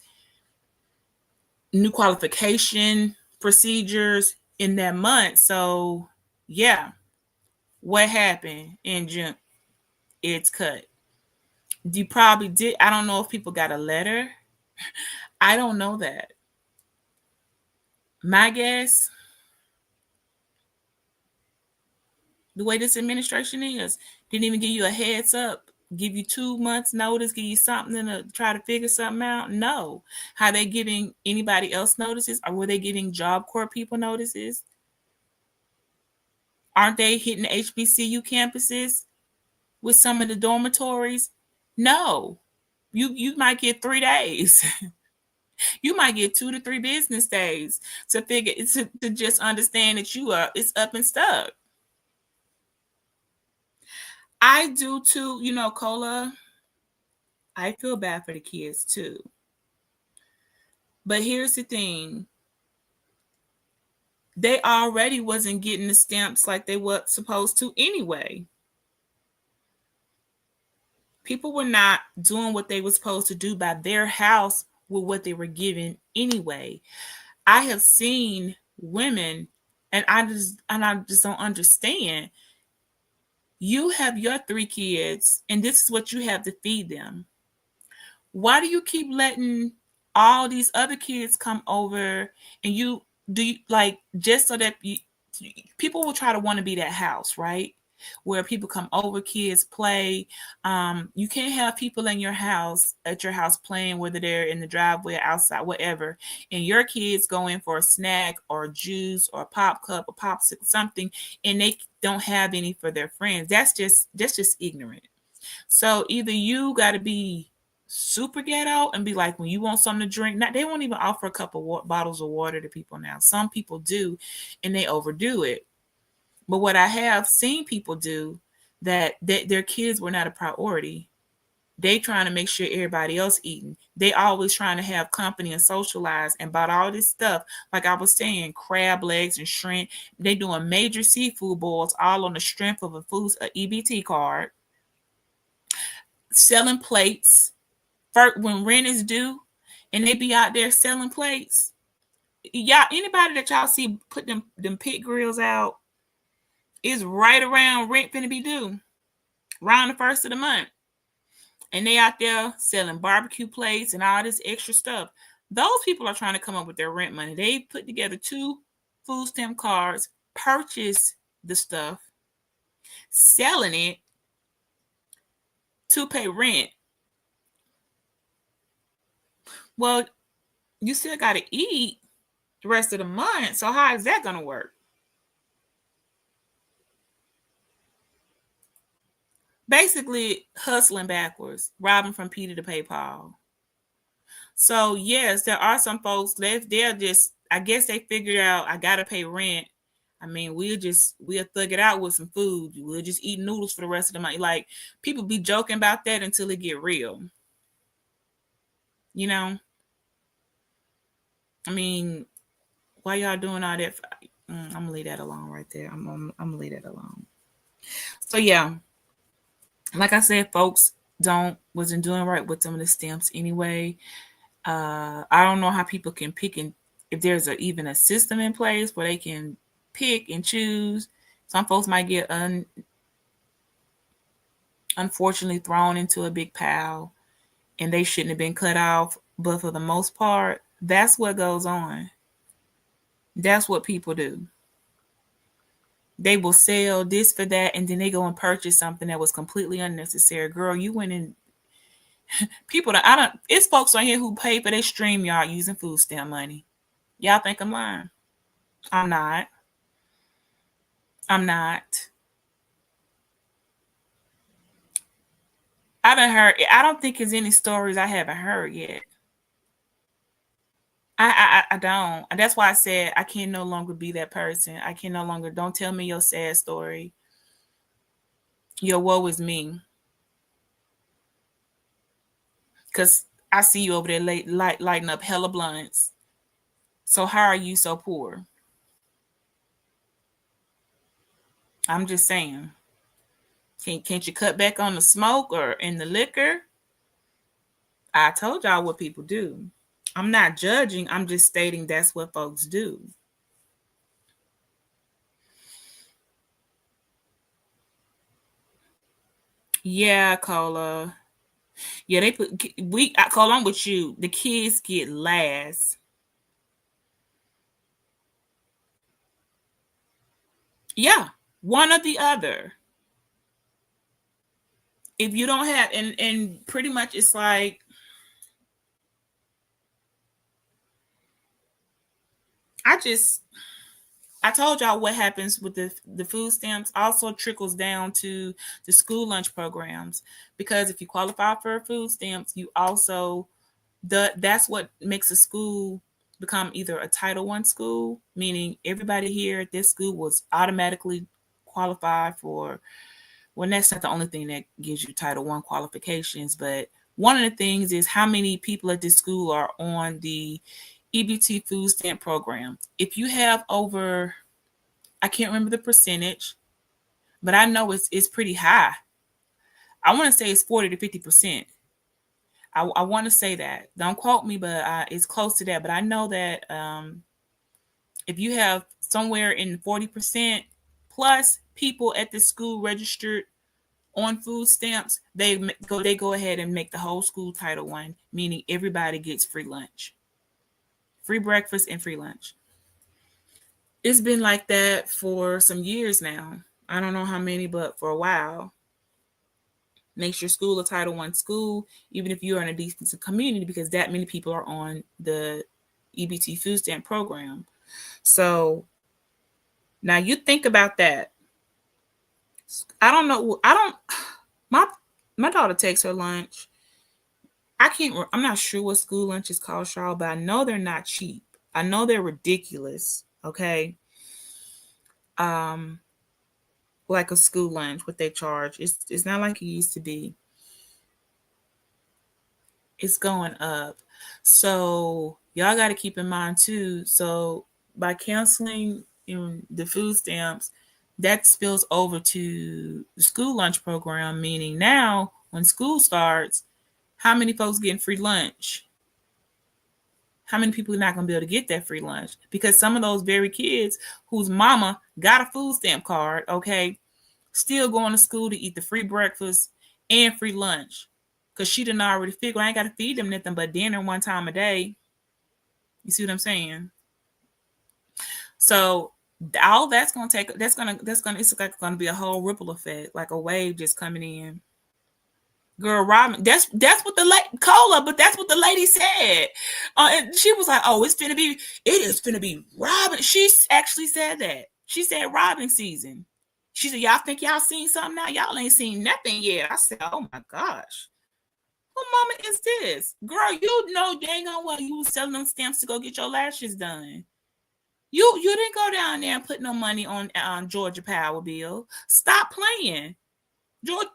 new qualification procedures in that month. So yeah, what happened in June? It's cut. You probably did. I don't know if people got a letter. I don't know that. My guess, the way this administration is, didn't even give you a heads up, give you 2 months notice, give you something to try to figure something out. No. How they giving anybody else notices, or were they giving Job Corps people notices? Aren't they hitting the HBCU campuses with some of the dormitories? No. You might get 3 days. You might get 2 to 3 business days to figure to just understand that you are it's up and stuck. I do too, Cola. I feel bad for the kids too. But here's the thing. They already wasn't getting the stamps like they were supposed to anyway. People were not doing what they were supposed to do by their house with what they were given anyway. I have seen women, and I just don't understand. You have your 3 kids and this is what you have to feed them. Why do you keep letting all these other kids come over, and you like just so that people will try to want to be that house, right? Where people come over, kids play. You can't have people in your house at your house playing, whether they're in the driveway, outside, whatever, and your kids go in for a snack or juice or a pop cup or popsicle, something, and they don't have any for their friends. That's just ignorant. So either you got to be super ghetto and be like, when you want something to drink, not, they won't even offer a couple of bottles of water to people now. Some people do, and they overdo it. But what I have seen people do, that their kids were not a priority. They trying to make sure everybody else eating. They always trying to have company and socialize and bought all this stuff. Like I was saying, crab legs and shrimp. They doing major seafood boils all on the strength of a EBT card. Selling plates when rent is due, and they be out there selling plates. Y'all, anybody that y'all see put them pit grills out is right around rent finna be due, around the first of the month, and they out there selling barbecue plates and all this extra stuff. Those people are trying to come up with their rent money. They put together 2 food stamp cards, purchase the stuff, selling it to pay rent. Well, you still got to eat the rest of the month. So how is that going to work? Basically, hustling backwards, robbing from Peter to pay Paul. So yes, there are some folks that they're just, I guess they figured out, I gotta pay rent. I mean, we'll thug it out with some food. We'll just eat noodles for the rest of the month. Like, people be joking about that until it get real. You know, I mean, why y'all doing all that? I'm gonna leave that alone right there. I'm gonna leave that alone. So yeah, like I said, folks wasn't doing right with some of the stamps anyway. I don't know how people can pick, and if there's even a system in place where they can pick and choose. Some folks might get unfortunately thrown into a big pile, and they shouldn't have been cut off. But for the most part, that's what goes on. That's what people do. They will sell this for that, and then they go and purchase something that was completely unnecessary. Girl, you went in. People that I don't. It's folks on here who pay for their stream yard using food stamp money. Y'all think I'm lying? I'm not. I'm not. I haven't heard. I don't think there's any stories I haven't heard yet. I don't. That's why I said I can no longer be that person. I can no longer. Don't tell me your sad story. Your woe is me. Cause I see you over there lighting up hella blunts. So how are you so poor? I'm just saying. Can't you cut back on the smoke or in the liquor? I told y'all what people do. I'm not judging. I'm just stating that's what folks do. Yeah, Cola. Yeah, they put I call on with you. The kids get last. Yeah, one or the other. If you don't have, and pretty much it's like, I just I told y'all what happens with the food stamps also trickles down to the school lunch programs, because if you qualify for food stamps, you also that's what makes a school become either a Title One school, meaning everybody here at this school was automatically qualified for. Well, that's not the only thing that gives you Title One qualifications, but one of the things is how many people at this school are on the EBT food stamp program. If you have over, I can't remember the percentage, but I know it's pretty high. I want to say it's 40 to 50%. I want to say that. Don't quote me, but it's close to that. But I know that if you have somewhere in 40% plus people at the school registered on food stamps, they go ahead and make the whole school Title One, meaning everybody gets free lunch, free breakfast, and free lunch. It's been like that for some years now. I don't know how many, but for a while. Makes your school a Title One school, even if you're in a decent community, because that many people are on the EBT food stamp program. So now you think about that. I don't know. I don't. My daughter takes her lunch. I can't. I'm not sure what school lunch is called, Charles, but I know they're not cheap. I know they're ridiculous. Okay. Um, like a school lunch, what they charge. It's not like it used to be. It's going up. So y'all got to keep in mind too. So by canceling the food stamps, that spills over to the school lunch program. Meaning now, when school starts, how many folks getting free lunch? How many people are not going to be able to get that free lunch? Because some of those very kids whose mama got a food stamp card, okay, still going to school to eat the free breakfast and free lunch. Because she didn't already figure I ain't got to feed them nothing but dinner one time a day. You see what I'm saying? So all that's gonna take that's gonna it's like gonna be a whole ripple effect, like a wave just coming in. Girl, Robin, that's what the cola, but that's what the lady said. And she was like, "Oh, it is finna be Robin." She actually said that. She said Robin season. She said, "Y'all think y'all seen something now? Y'all ain't seen nothing yet." I said, "Oh my gosh, what mama is this, girl? You know dang on well you was selling them stamps to go get your lashes done. You didn't go down there and put no money on Georgia Power bill. Stop playing, Georgia."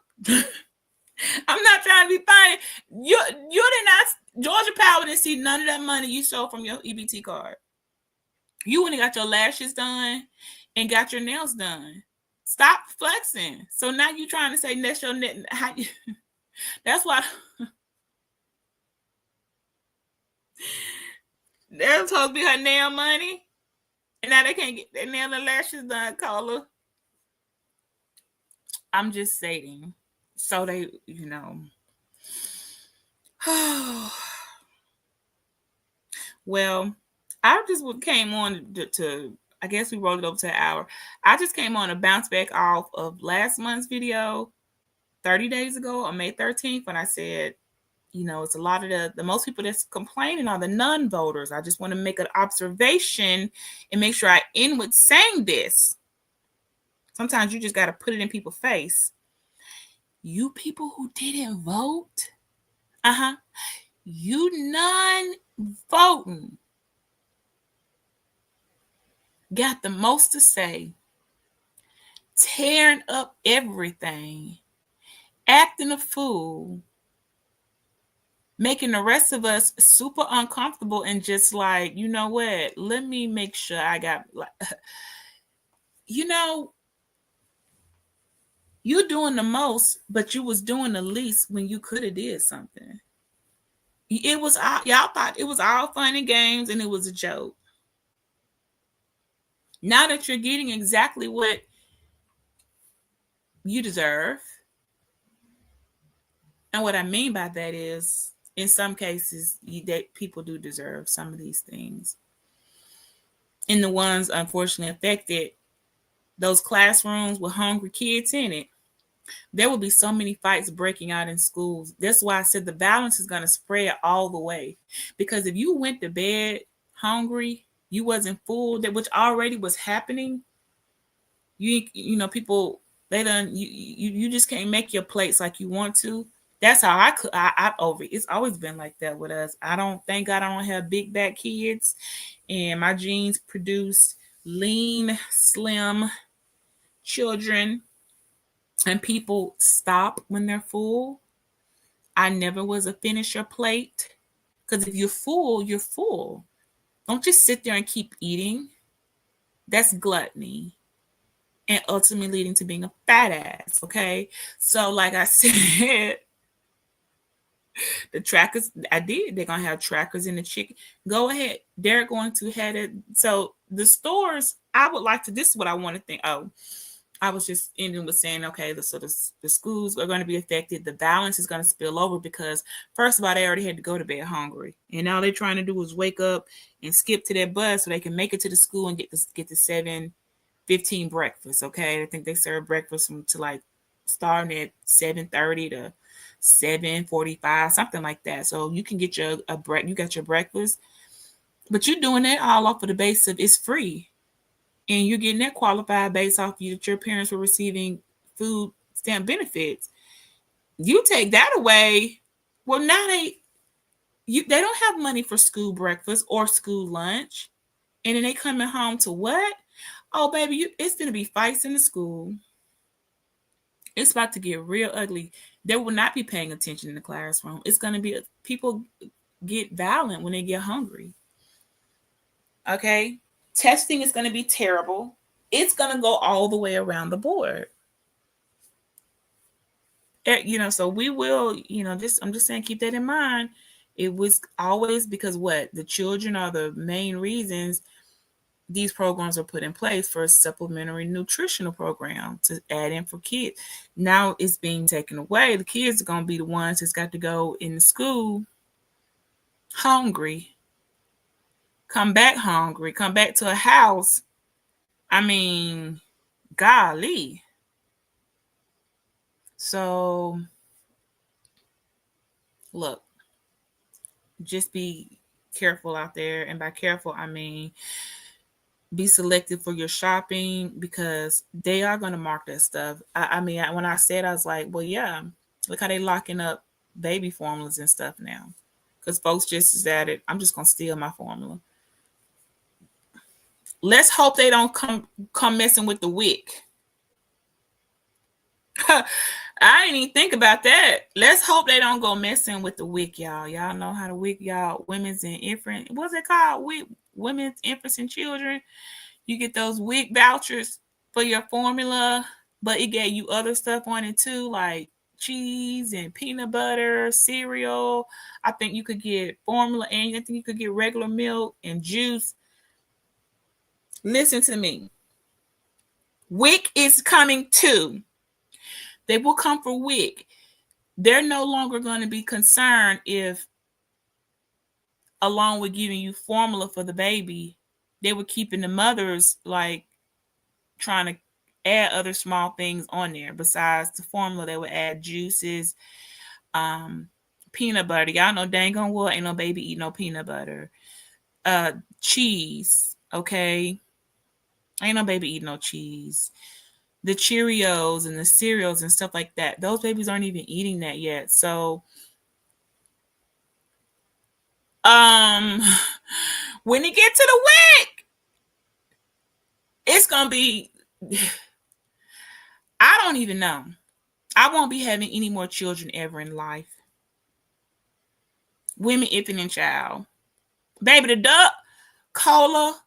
I'm not trying to be funny. You did not. Georgia Power didn't see none of that money you stole from your EBT card. You went and got your lashes done and got your nails done. Stop flexing. So now you trying to say that's your net. That's why they're supposed to be her nail money, and now they can't get their nail and lashes done. Caller, I'm just saying. So they, Well, I just came on to I guess we rolled it over to an hour. I just came on to bounce back off of last month's video 30 days ago on May 13th when I said, it's a lot of the most people that's complaining are the non-voters. I just want to make an observation and make sure I end with saying this. Sometimes you just got to put it in people's face. You people who didn't vote, you non-voting got the most to say, tearing up everything, acting a fool, making the rest of us super uncomfortable, and just like, you know what? Let me make sure I got, like, you doing the most, but you was doing the least when you could have did something. It was all, y'all thought it was all fun and games, and it was a joke. Now that you're getting exactly what you deserve, and what I mean by that is, in some cases, that people do deserve some of these things. And the ones unfortunately affected those classrooms with hungry kids in it, there will be so many fights breaking out in schools. That's why I said the violence is going to spread all the way. Because if you went to bed hungry, you wasn't full, that which already was happening. People, they done you just can't make your plates like you want to. That's how I could. I've over. It's always been like that with us. I don't thank God I don't have big back kids, and my genes produce lean, slim children, and people stop when they're full. I never was a finish your plate, because if you're full, you're full. Don't just sit there and keep eating. That's gluttony, and ultimately leading to being a fat ass. Okay, so like I said, the trackers, I did. They're gonna have trackers in the chicken. Go ahead. They're going to have it. So the stores, I would like to. This is what I want to think. Oh, I was just ending with saying, okay, the schools are going to be affected. The balance is going to spill over because, first of all, they already had to go to bed hungry, and all they're trying to do is wake up and skip to their bus so they can make it to the school and get the 7:15 breakfast. Okay, I think they serve breakfast to like starting at 7:30 to 7:45, something like that. So you can get you got your breakfast, but you're doing that all off of the base of it's free. And you're getting that qualified based off you that your parents were receiving food stamp benefits. You take that away, well, now they don't have money for school breakfast or school lunch, and then they coming home to what? Oh, baby, it's gonna be fights in the school. It's about to get real ugly. They will not be paying attention in the classroom. It's gonna be people get violent when they get hungry. Okay, testing is gonna be terrible. It's gonna go all the way around the board. So we will, I'm just saying, keep that in mind. It was always because what? The children are the main reasons these programs are put in place for a supplementary nutritional program to add in for kids. Now it's being taken away. The kids are going to be the ones that's got to go in the school hungry, come back hungry, come back to a house. I mean, golly. So, look, just be careful out there. And by careful, I mean be selective for your shopping, because they are going to mark that stuff. When I said, I was like, well, yeah, look how they locking up baby formulas and stuff now, because folks just decided, I'm just going to steal my formula. Let's hope they don't come messing with the wick. I didn't even think about that. Let's hope they don't go messing with the WIC, y'all. Y'all know how to WIC, y'all. Women's and infant. What's it called? WIC, women's, infants, and children. You get those WIC vouchers for your formula, but it gave you other stuff on it too, like cheese and peanut butter, cereal. I think you could get formula, and I think you could get regular milk and juice. Listen to me. WIC is coming too. They will come for WIC. They're no longer going to be concerned if, along with giving you formula for the baby, they were keeping the mothers like trying to add other small things on there besides the formula. They would add juices, peanut butter. Y'all know dang on what, ain't no baby eat no peanut butter. Cheese, okay? Ain't no baby eat no cheese. The Cheerios and the cereals and stuff like that. Those babies aren't even eating that yet. So, when you get to the WIC, it's gonna be. I don't even know. I won't be having any more children ever in life. Women, infant, and child. Baby, the duck, cola,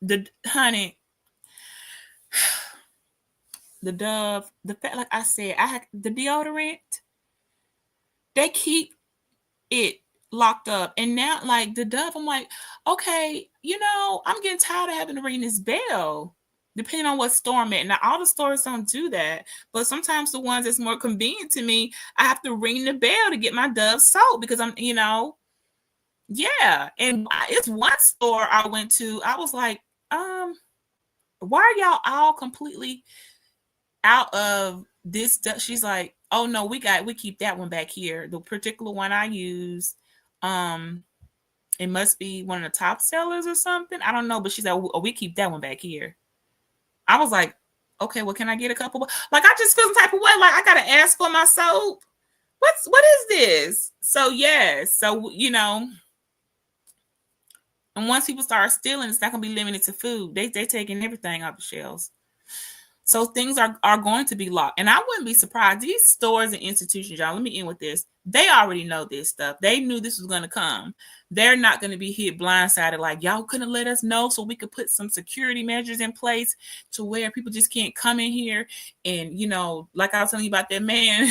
the honey. The Dove, the fact, like I said, I had the deodorant. They keep it locked up, and now like the Dove, I'm like, okay, I'm getting tired of having to ring this bell. Depending on what store I'm at. Now, all the stores don't do that, but sometimes the ones that's more convenient to me, I have to ring the bell to get my Dove soap because I'm, yeah. And it's one store I went to. I was like, why are y'all all completely out of this stuff? She's like, oh no, we keep that one back here. The particular one I use, um, it must be one of the top sellers or something. I don't know, but she's like, oh, we keep that one back here. I was like, okay, well, can I get a couple? Like, I just feel some type of way. Like, I gotta ask for my soap. What is this? So yes, so and once people start stealing, it's not gonna be limited to food. They taking everything off the shelves. So things are going to be locked. And I wouldn't be surprised. These stores and institutions, y'all, let me end with this. They already know this stuff. They knew this was going to come. They're not going to be hit blindsided like, y'all couldn't let us know so we could put some security measures in place to where people just can't come in here. And, like I was telling you about that man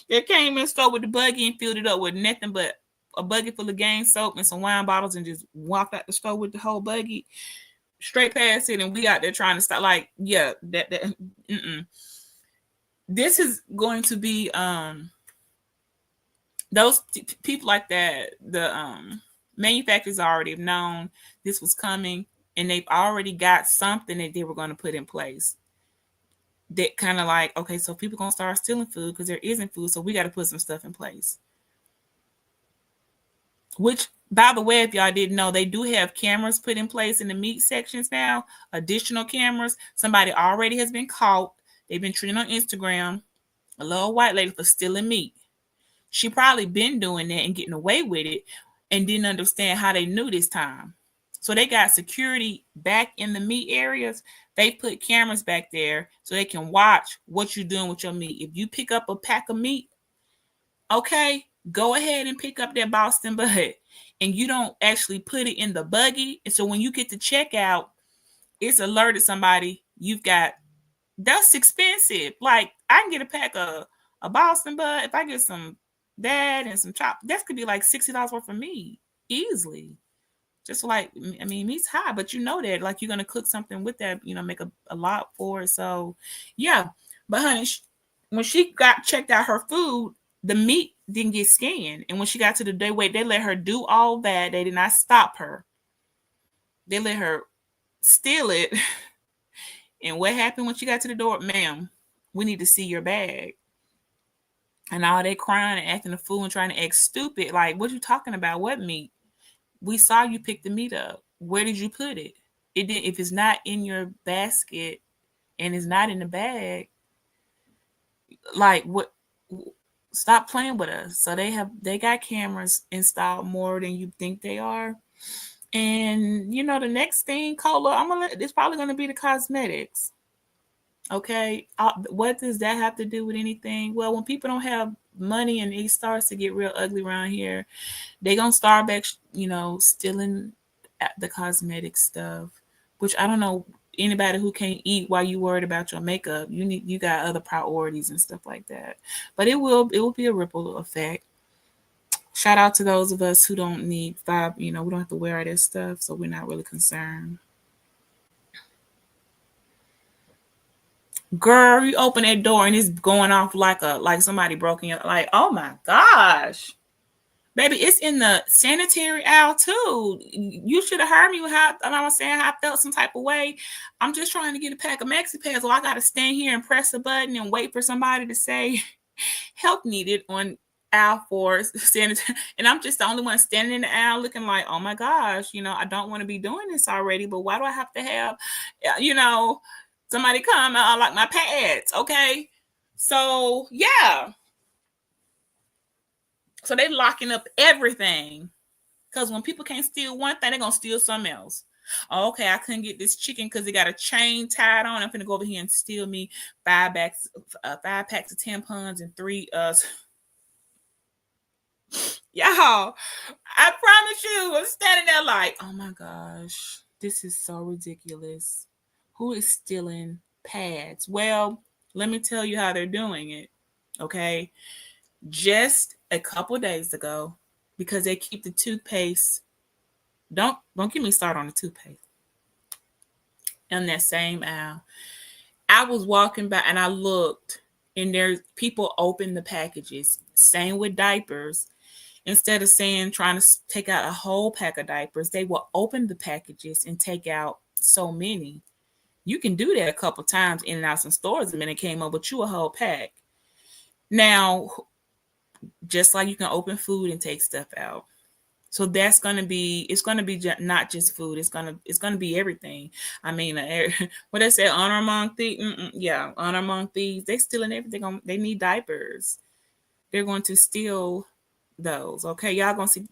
that came in the store with the buggy and filled it up with nothing but a bucket full of Gain soap and some wine bottles and just walked out the store with the whole buggy. Straight past it, and we out there trying to stop. Like, yeah, that this is going to be those people like that. The manufacturers already have known this was coming, and they've already got something that they were going to put in place. That kind of like, okay, so people gonna start stealing food because there isn't food, so we got to put some stuff in place. Which, by the way, if y'all didn't know, they do have cameras put in place in the meat sections now, additional cameras. Somebody already has been caught. They've been treated on Instagram, a little white lady for stealing meat. She probably been doing that and getting away with it and didn't understand how they knew this time. So they got security back in the meat areas. They put cameras back there so they can watch what you're doing with your meat. If you pick up a pack of meat, okay, go ahead and pick up that Boston butt, and you don't actually put it in the buggy. And so when you get to checkout, it's alerted somebody you've got. That's expensive. Like, I can get a pack of a Boston butt. If I get some that and some chop, that could be like $60 worth of meat easily. Just like, I mean, meat's high, but you know that, like, you're gonna cook something with that, make a lot for it. So, yeah. But honey, when she got checked out her food, the meat didn't get scanned, and when she got to the day wait, they let her do all that. They did not stop her. They let her steal it. And what happened when she got to the door? Ma'am, we need to see your bag. And all they crying and acting a fool and trying to act stupid. Like, what you talking about? What meat? We saw you pick the meat up. Where did you put it? It did. If it's not in your basket and it's not in the bag, like, what? Stop playing with us. So they got cameras installed more than you think they are. And the next thing, Cola, it's probably gonna be the cosmetics. Okay, what does that have to do with anything? Well, when people don't have money and it starts to get real ugly around here, they gonna start back, stealing the cosmetic stuff. Which, I don't know anybody who can't eat while you worried about your makeup. You got other priorities and stuff like that. But it will be a ripple effect. Shout out to those of us who don't need five. We don't have to wear all this stuff, so we're not really concerned. Girl, you open that door and it's going off like somebody broke in. Like, oh my gosh, baby, it's in the sanitary aisle too. You should have heard me how I was saying how I felt some type of way. I'm just trying to get a pack of Maxi pads, so I got to stand here and press a button and wait for somebody to say help needed on aisle 4 sanitary, and I'm just the only one standing in the aisle looking like, oh my gosh, I don't want to be doing this already, but why do I have to have, somebody come out like my pads, okay? So, yeah. So they locking up everything. Because when people can't steal one thing, they're going to steal something else. Oh, okay, I couldn't get this chicken because it got a chain tied on. I'm going to go over here and steal me 5 packs of tampons and 3 y'all, I promise you, I'm standing there like, oh my gosh, this is so ridiculous. Who is stealing pads? Well, let me tell you how they're doing it. Okay. Just a couple days ago, because they keep the toothpaste. Don't get me started on the toothpaste. In that same aisle, I was walking by and I looked, and there's people open the packages. Same with diapers. Instead of trying to take out a whole pack of diapers, they will open the packages and take out so many. You can do that a couple times in and out some stores, and then it came up with you a whole pack. Now, just like you can open food and take stuff out. So that's gonna be, it's gonna be not just food. It's gonna be everything. I mean, what they say, honor among thieves. Yeah, honor among thieves. They stealing everything. They need diapers. They're going to steal those. Okay, y'all gonna see.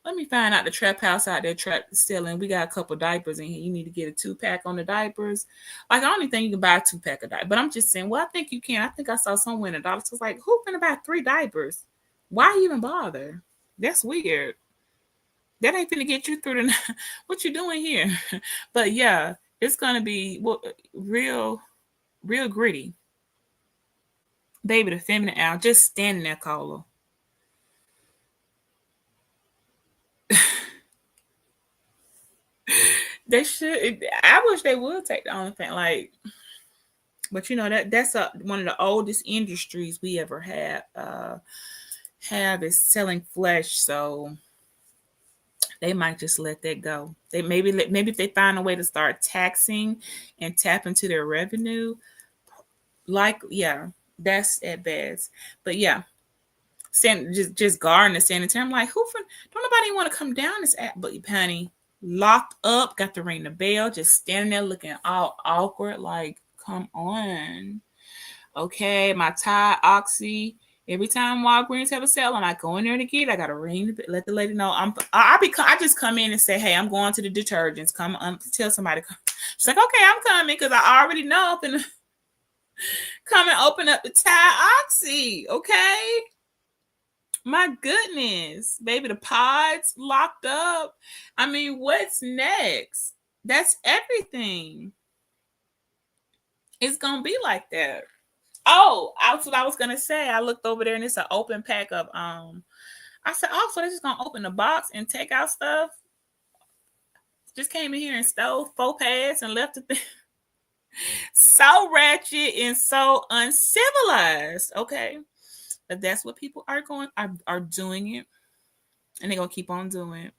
Let me find out the trap house out there selling. We got a couple diapers in here. You need to get a 2-pack on the diapers. Like, I don't even think you can buy a 2-pack of diapers. But I'm just saying, well, I think you can. I think I saw somewhere in the dollar. So it's like, who's gonna buy 3 diapers? Why even bother? That's weird. That ain't gonna get you through the what you doing here? But yeah, it's gonna be real gritty. Baby, the feminine out just standing there, Cola. They should. I wish they would take the OnlyFans, like, but that's one of the oldest industries we ever had. Have is selling flesh, so they might just let that go. They maybe if they find a way to start taxing and tap into their revenue, like, yeah, that's at best. But yeah, just guarding the sanitary. I'm like, don't nobody want to come down this app, but honey, locked up, got to ring the bell, just standing there looking all awkward, like, come on. Okay, my Tide Oxy. Every time Walgreens have a sale, and I go in there to get, I gotta ring, let the lady know I just come in and say, hey, I'm going to the detergents. Come tell somebody. She's like, okay, I'm coming because I already know I'm gonna come and open up the Tide Oxy. Okay. My goodness, baby, the pods locked up. I mean, what's next? That's everything. It's gonna be like that. Oh, that's what I was gonna say. I looked over there and it's an open pack of I said, oh, so they're just gonna open the box and take out stuff. Just came in here and stole 4 pads and left it there. So ratchet and so uncivilized. Okay. But that's what people are doing it. And they're gonna keep on doing it.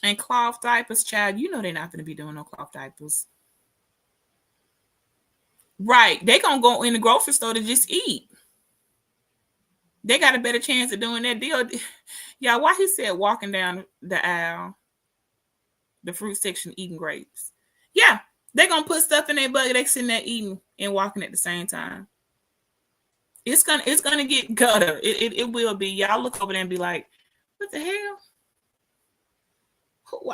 And cloth diapers, child, they're not gonna be doing no cloth diapers. Right. They're gonna go in the grocery store to just eat. They got a better chance of doing that deal. Yeah, why he said walking down the aisle, the fruit section, eating grapes. Yeah, they're gonna put stuff in their bucket. They sitting there eating and walking at the same time. It's gonna get gutter. It will be. Y'all look over there and be like, what the hell?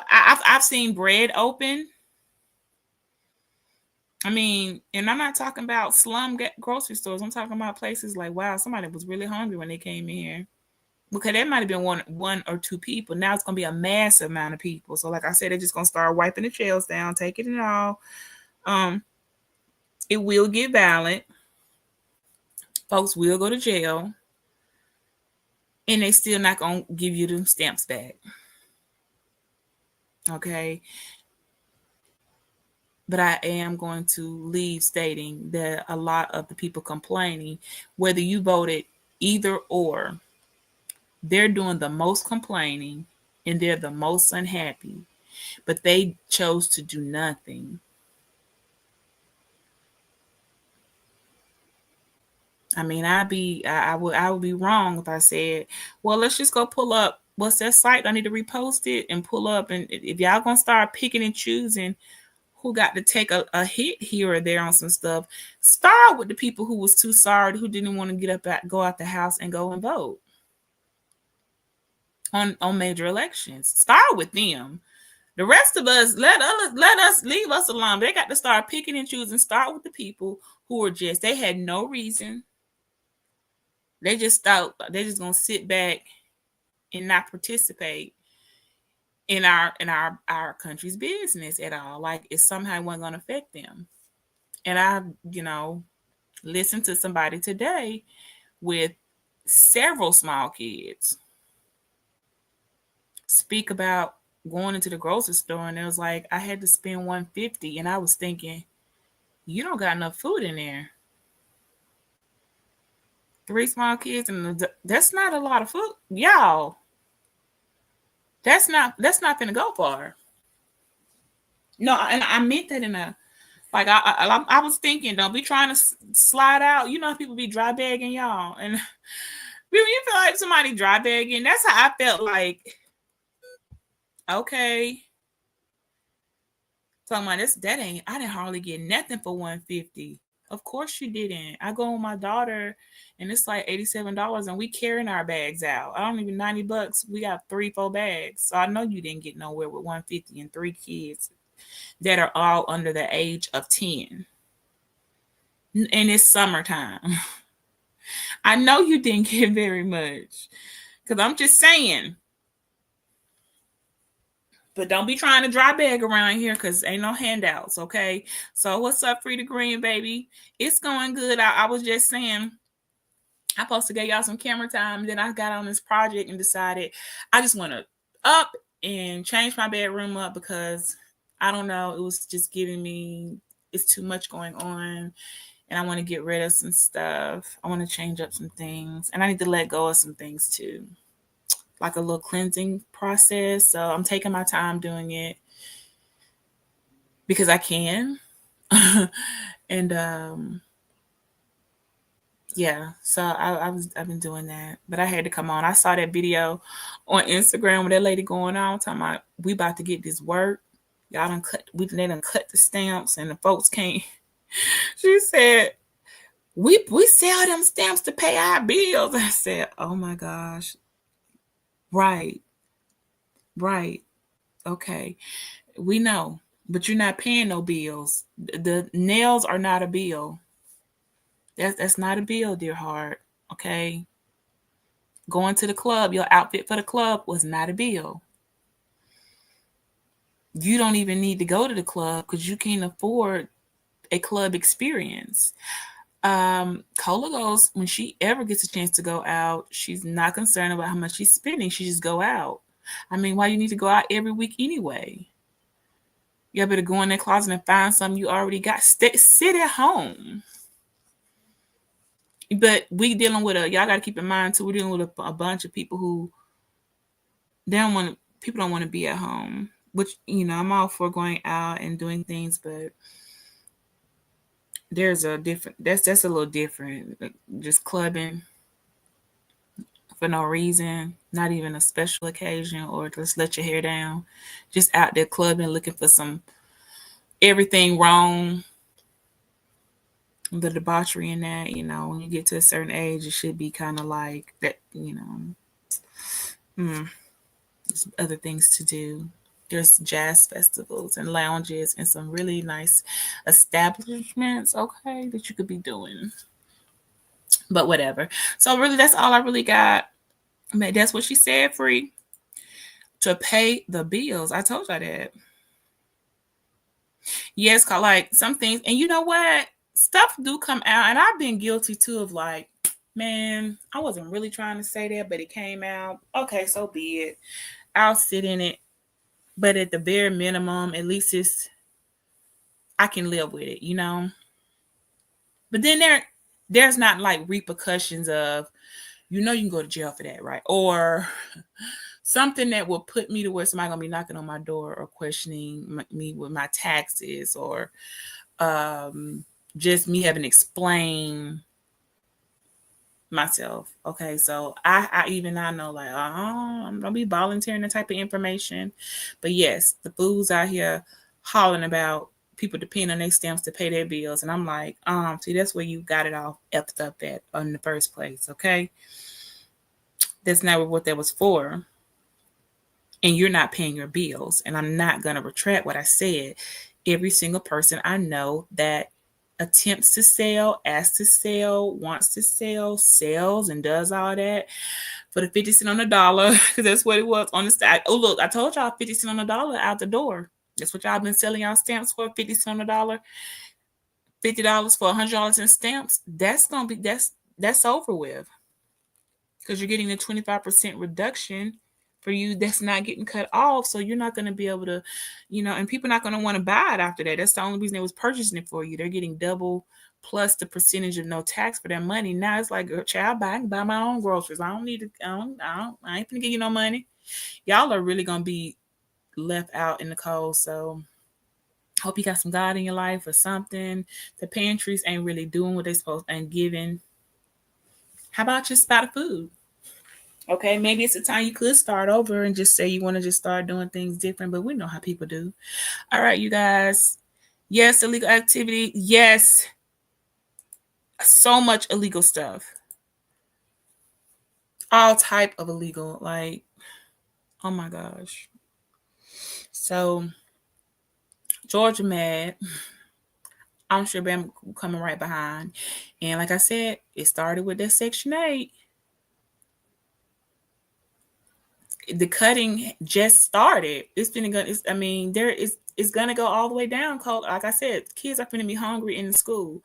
I've seen bread open. I mean, and I'm not talking about slum grocery stores. I'm talking about places like, wow, somebody was really hungry when they came in here. Because there might have been one or 2 people. Now it's going to be a massive amount of people. So like I said, they're just going to start wiping the shelves down, taking it all. It will get violent. Folks will go to jail. And they still not going to give you the stamps back. Okay. But I am going to leave stating that a lot of the people complaining, whether you voted either or, they're doing the most complaining and they're the most unhappy, but they chose to do nothing. I mean, I would be wrong if I said, well, let's just go pull up what's that site? I need to repost it and pull up. And if y'all gonna start picking and choosing who got to take a hit here or there on some stuff, start with the people who was too sorry, who didn't want to go out the house and go and vote on major elections. Start with them. The rest of us, let us leave us alone. They got to start picking and choosing. Start with the people who are they had no reason. They just thought they're just gonna sit back and not participate in our country's business at all. Like it somehow wasn't gonna affect them. And I, listened to somebody today with several small kids speak about going into the grocery store, and it was like I had to spend $150, and I was thinking, you don't got enough food in there. 3 small kids, and that's not a lot of food, y'all. That's not gonna go far. No, and I meant that in a like I was thinking, don't be trying to slide out. You know how people be dry bagging y'all, and you feel like somebody dry bagging. That's how I felt like. Okay, talking about this, that ain't. I didn't hardly get nothing for 150. Of course you didn't. I go with my daughter, and it's like $87, and we carrying our bags out. I don't even $90. We got 3, 4 bags, so I know you didn't get nowhere with 150 and 3 kids that are all under the age of 10. And it's summertime. I know you didn't get very much. Because I'm just saying. But don't be trying to dry bag around here because ain't no handouts, okay? So what's up, Free the Green, baby? It's going good. I was just saying, I supposed to get y'all some camera time. Then I got on this project and decided I just want to up and change my bedroom up because I don't know. It was just giving me, it's too much going on. And I want to get rid of some stuff. I want to change up some things. And I need to let go of some things too. Like a little cleansing process. So I'm taking my time doing it because I can. And yeah, so I've been doing that. But I had to come on. I saw that video on Instagram with that lady going on talking about we about to get this work. Y'all done cut they done cut the stamps and the folks can't. She said, we sell them stamps to pay our bills. I said, oh my gosh. Right. Okay. We know, but you're not paying no bills. The nails are not a bill. That's not a bill, dear heart. Okay. Going to the club, your outfit for the club was not a bill. You don't even need to go to the club because you can't afford a club experience. Cola goes when she ever gets a chance to go out, she's not concerned about how much she's spending. She just go out. I mean, why you need to go out every week anyway? You better go in that closet and find something you already got. Sit at home. But we dealing with y'all got to keep in mind too. We're dealing with a bunch of people who people don't want to be at home. Which I'm all for going out and doing things, but there's a different. That's a little different. Just clubbing for no reason, not even a special occasion, or just let your hair down. Just out there clubbing, looking for some everything wrong. The debauchery in that, when you get to a certain age, it should be kind of like that, there's other things to do. There's jazz festivals and lounges and some really nice establishments, okay, that you could be doing. But whatever. So really, that's all I really got. That's what she said, Free. To pay the bills. I told y'all that. Yes, like some things. And you know what? Stuff do come out. And I've been guilty too of like, man, I wasn't really trying to say that, but it came out. Okay, so be it. I'll sit in it. But at the bare minimum, at least I can live with it, But then there's not like repercussions of, you can go to jail for that, right? Or something that will put me to where somebody gonna be knocking on my door or questioning me with my taxes, or just me having to explain myself. Okay, so I know like, I'm gonna be volunteering that type of information. But yes, the fools out here hollering about people depend on their stamps to pay their bills, and I'm like, see, that's where you got it all effed up at in the first place. Okay, that's not what that was for. And you're not paying your bills. And I'm not gonna retract what I said. Every single person I know that attempts to sell, asks to sell, wants to sell, sells, and does all that for the 50 cents on the dollar, because that's what it was on the side. Oh, look, I told y'all 50 cents on the dollar out the door. That's what y'all been selling y'all stamps for, 50 cents on the dollar, $50 for $100 in stamps. That's gonna be that's over with, because you're getting a 25% reduction for you that's not getting cut off. So you're not going to be able to, and people are not going to want to buy it after that. That's the only reason they was purchasing it for you. They're getting double plus the percentage of no tax for their money. Now it's like, child, I can buy my own groceries. I don't need to, I ain't going to give you no money. Y'all are really going to be left out in the cold. So Hope you got some God in your life or something. The pantries ain't really doing what they're supposed to and giving. How about just about the food? Okay, maybe it's a time you could start over and just say you want to just start doing things different, but we know how people do. All right, you guys. Yes, illegal activity. Yes, so much illegal stuff. All type of illegal. Like, oh my gosh. So Georgia mad. I'm sure Bam coming right behind. And like I said, it started with that Section 8. The cutting just started. It's been gonna. I mean, there is. It's gonna go all the way down. Cold. Like I said, kids are gonna be hungry in the school.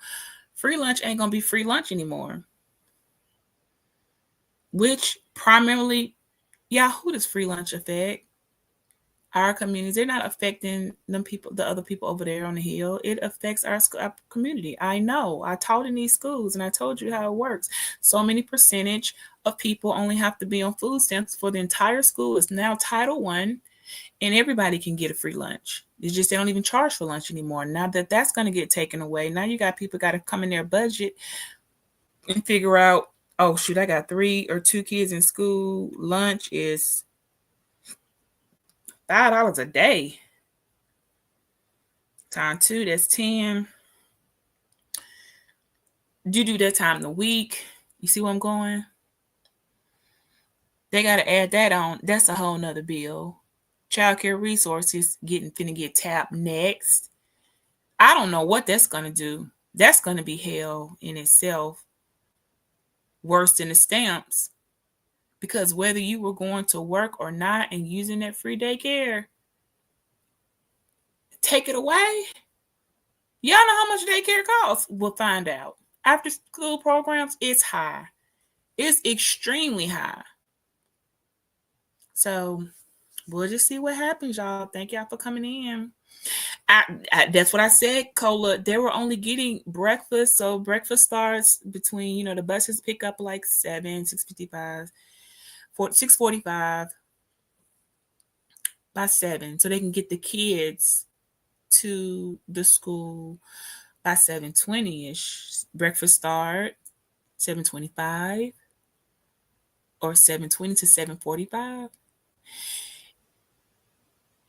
Free lunch ain't gonna be free lunch anymore. Which primarily, yeah, who does free lunch affect? Our communities. They're not affecting them people, the other people over there on the hill. It affects our community. I know. I taught in these schools, and I told you how it works. So many percentage of people only have to be on food stamps for the entire school. It's now Title 1, and everybody can get a free lunch. It's just they don't even charge for lunch anymore. Now that that's going to get taken away, now you got people got to come in their budget and figure out, oh shoot, I got 3 or 2 kids in school. Lunch is $5 a day. Time 2, that's 10. You do that time the week. You see where I'm going? They got to add that on. That's a whole nother bill. Child care resources finna get tapped next. I don't know what that's gonna do. That's gonna be hell in itself. Worse than the stamps. Because whether you were going to work or not and using that free daycare, take it away. Y'all know how much daycare costs. We'll find out. After school programs, it's high. It's extremely high. So we'll just see what happens, y'all. Thank y'all for coming in. That's what I said, Cola. They were only getting breakfast, so breakfast starts between the buses pick up like 6:55, 6:45 by 7, so they can get the kids to the school by 7:20 ish. Breakfast start 7:25 or 7:20 to 7:45.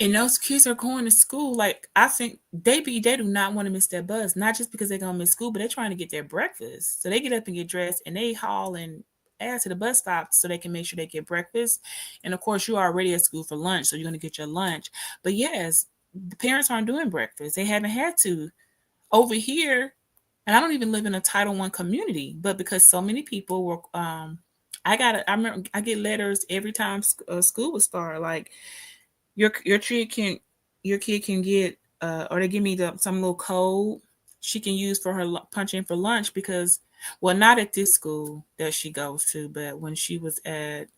And those kids are going to school. Like I think they do not want to miss that bus, not just because they're gonna miss school, but they're trying to get their breakfast. So they get up and get dressed, and they haul and add to the bus stop so they can make sure they get breakfast. And of course, you're already at school for lunch, so you're gonna get your lunch. But yes, the parents aren't doing breakfast. They haven't had to over here. And I don't even live in a Title 1 community, but because so many people were, I remember I get letters every time school would start, like your kid can get or they give me some little code she can use for her punch in for lunch because well not at this school that she goes to, but when she was at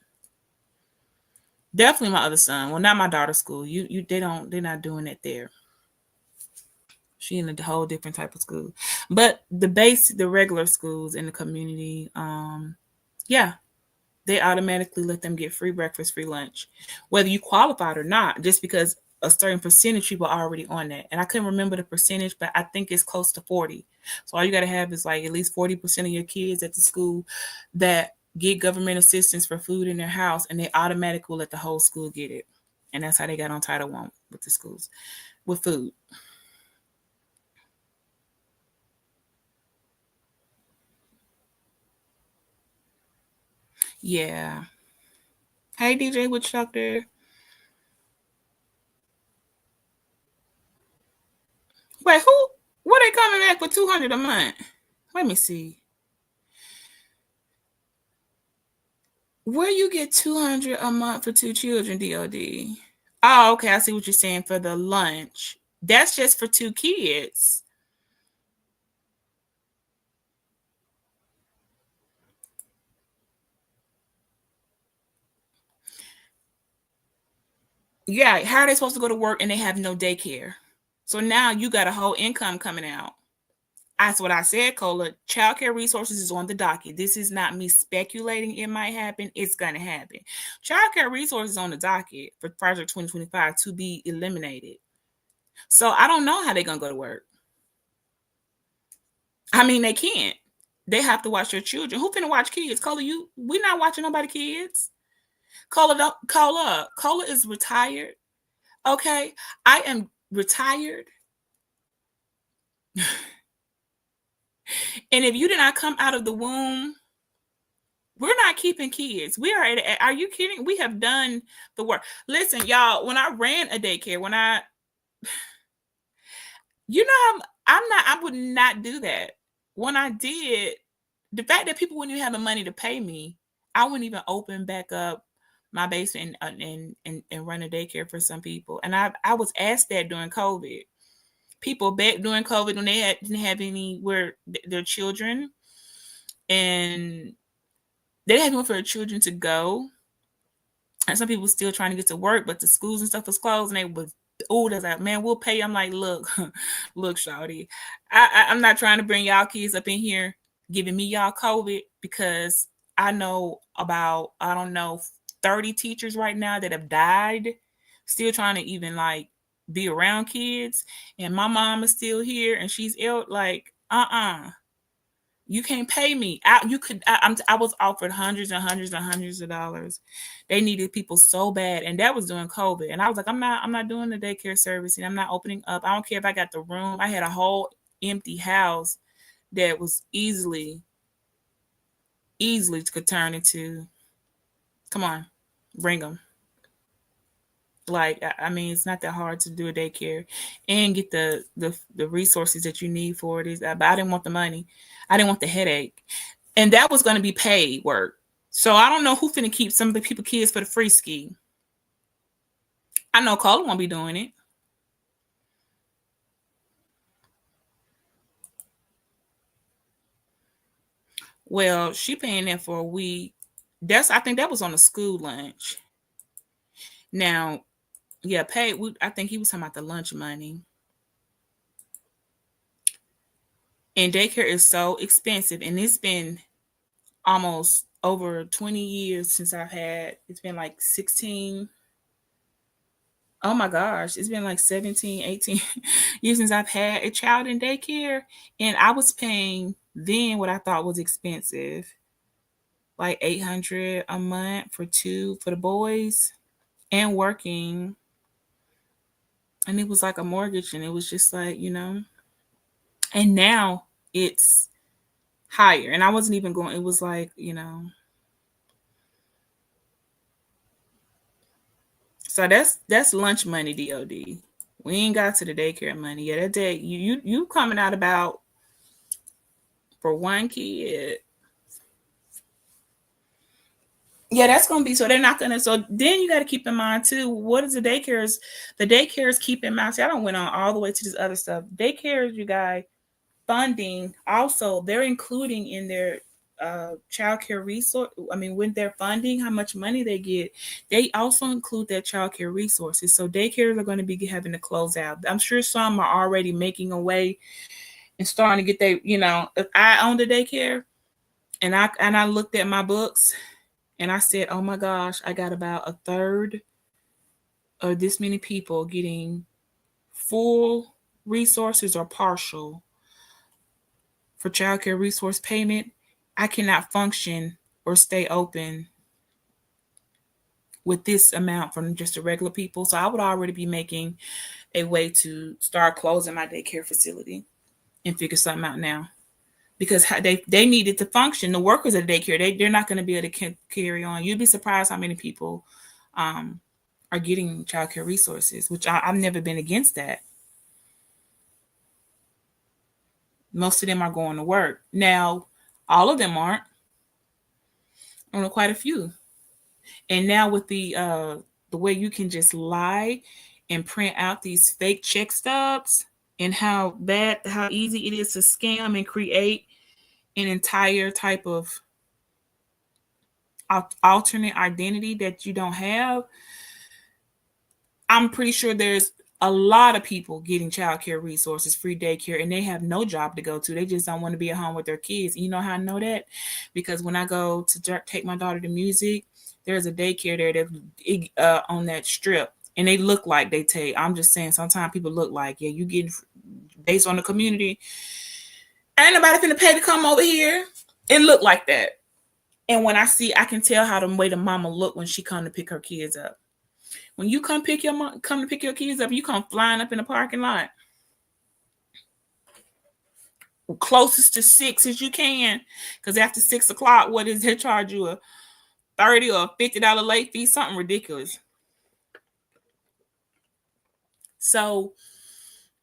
definitely my other son, well not my daughter's school, they're not doing it there. She in a whole different type of school, but the regular schools in the community, yeah, they automatically let them get free breakfast, free lunch, whether you qualified or not, just because a certain percentage people are already on that. And I couldn't remember the percentage, but I think it's close to 40. So all you got to have is like at least 40% of your kids at the school that get government assistance for food in their house, and they automatically will let the whole school get it. And that's how they got on Title 1 with the schools, with food. Yeah. Hey, DJ Witch Doctor. Wait, who? What they coming back with 200 a month? Let me see. Where you get 200 a month for 2 children, DOD? Oh, okay. I see what you're saying for the lunch. That's just for 2 kids. Yeah, how are they supposed to go to work and they have no daycare? So now you got a whole income coming out. That's what I said, Cola. Child care resources is on the docket. This is not me speculating it might happen. It's going to happen. Child care resources on the docket for Project 2025 to be eliminated. So I don't know how they're gonna go to work. I mean, they can't. They have to watch their children. Who finna watch kids? Cola, you we not watching nobody kids. Cola don't Cola. Cola is retired. Okay. I am retired. And if you did not come out of the womb, we're not keeping kids. We are are you kidding? We have done the work. Listen, y'all, when I ran a daycare, when I you know I'm not I would not do that. When I did, the fact that people wouldn't even have the money to pay me, I wouldn't even open back up my basement and run a daycare for some people. And I was asked that during COVID. People back during COVID when didn't have anywhere their children, and they didn't have anywhere for their children to go. And some people still trying to get to work, but the schools and stuff was closed, and they was they're like, man, we'll pay you. I'm like, look, look, shawty, I'm not trying to bring y'all kids up in here giving me y'all COVID because I know about I don't know 30 teachers right now that have died, still trying to even like be around kids, and my mom is still here and she's ill. Like, you can't pay me. You could. I was offered hundreds and hundreds and hundreds of dollars. They needed people so bad, and that was during COVID. And I was like, I'm not. I'm not doing the daycare service, and I'm not opening up. I don't care if I got the room. I had a whole empty house that was easily could turn into. Come on, bring them. Like I mean, it's not that hard to do a daycare and get the resources that you need for it. Is but I didn't want the money. I didn't want the headache, and that was going to be paid work. So I don't know who finna keep some of the people kids for the free ski. I know Cola won't be doing it. Well, she paying that for a week. That's I think that was on the school lunch. Now, yeah, paid. I think he was talking about the lunch money. And daycare is so expensive, and it's been almost over 20 years since I've had. It's been like 16. Oh my gosh, it's been like 17, 18 years since I've had a child in daycare. And I was paying then what I thought was expensive, like 800 a month for two for the boys and working. And it was like a mortgage, and it was just like, and now it's higher. And I wasn't even going, it was like, so that's lunch money, DOD. We ain't got to the daycare money. Yeah, that day you coming out about for one kid. Yeah, that's gonna be so they're not gonna so then you gotta keep in mind too, what is the daycares keep in mind. See, I don't went on all the way to this other stuff. Daycares, you guys, funding also they're including in their child care resource. I mean, when they're funding how much money they get, they also include their child care resources. So daycares are going to be having to close out. I'm sure some are already making a way and starting to get if I owned a daycare and I looked at my books and I said, oh my gosh, I got about a third of this many people getting full resources or partial for child care resource payment. I cannot function or stay open with this amount from just the regular people. So I would already be making a way to start closing my daycare facility and figure something out now. Because they needed to function. The workers at the daycare, they're not going to be able to carry on. You'd be surprised how many people are getting childcare resources, which I've never been against that. Most of them are going to work. Now, all of them aren't. I know quite a few. And now with the way you can just lie and print out these fake check stubs and how easy it is to scam and create an entire type of alternate identity that you don't have. I'm pretty sure there's a lot of people getting childcare resources, free daycare, and they have no job to go to. They just don't want to be at home with their kids. You know how I know that? Because when I go to take my daughter to music, there's a daycare there that on that strip. And they look like they take. I'm just saying, sometimes people look like, yeah, you getting based on the community. Ain't nobody finna pay to come over here. It look like that. And when I can tell how the way the mama look when she come to pick her kids up. When you come to pick your kids up, you come flying up in the parking lot, closest to 6 as you can, because after 6 o'clock, what is they charge you, a $30 or $50 late fee, something ridiculous. So,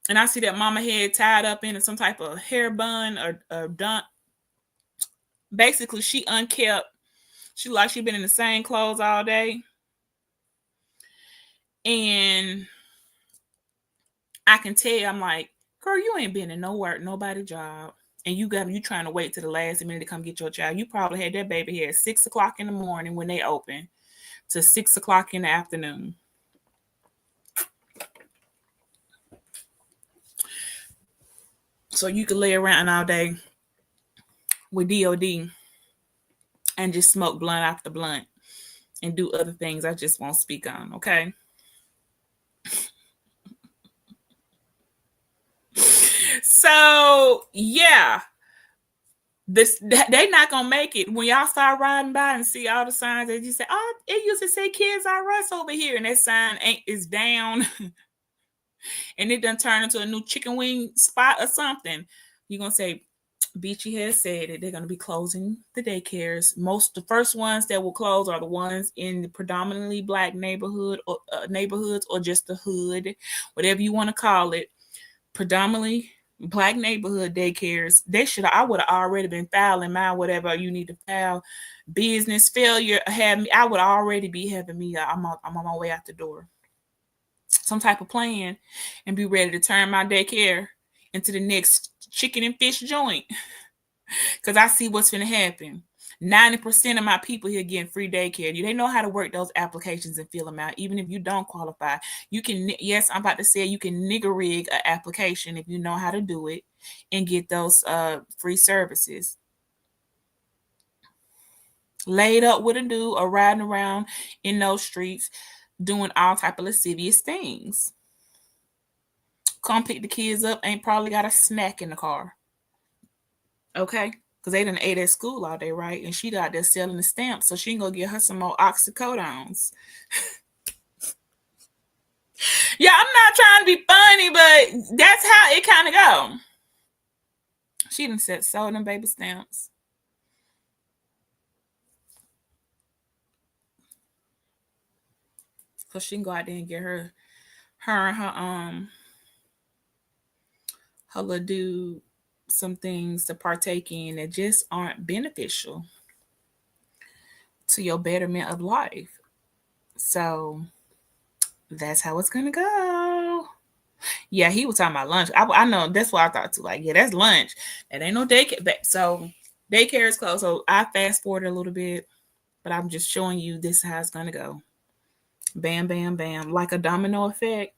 and I see that mama head tied up in some type of hair bun or done. Basically, she unkept. She like she been in the same clothes all day, and I can tell. I'm like, girl, you ain't been in no work, nobody job, and you trying to wait to the last minute to come get your child. You probably had that baby here at 6 o'clock in the morning when they open to 6 o'clock in the afternoon. So you could lay around all day with DOD and just smoke blunt after blunt and do other things I just won't speak on, okay? So yeah, they not gonna make it when y'all start riding by and see all the signs that you say, oh, it used to say Kids R Us over here, and that sign is down, and it done turned into a new chicken wing spot or something. You're gonna say, Beachy has said that they're going to be closing the daycares. The first ones that will close are the ones in the predominantly Black neighborhoods or just the hood, whatever you want to call it. Predominantly Black neighborhood daycares. I would have already been filing my whatever you need to file. Business failure I would already be having me. I'm on my way out the door. Some type of plan and be ready to turn my daycare into the next chicken and fish joint. Because I see what's going to happen. 90% of my people here getting free daycare. They know how to work those applications and fill them out. Even if you don't qualify, you can, yes, I'm about to say you can nigger rig an application if you know how to do it and get those free services. Laid up with a dude or riding around in those streets doing all type of lascivious things. Come pick the kids up, ain't probably got a snack in the car. Okay? Because they done ate at school all day, right? And she got there selling the stamps, so she can go get her some more oxycodones. Yeah, I'm not trying to be funny, but that's how it kind of go. She done sold them baby stamps. So she can go out there and get her little dude some things to partake in that just aren't beneficial to your betterment of life. So that's how it's gonna go. Yeah, he was talking about lunch. I know that's what I thought too. Like, yeah, that's lunch. That ain't no daycare. So daycare is closed. So I fast forwarded a little bit, but I'm just showing you this is how it's gonna go. Bam, bam, bam, like a domino effect.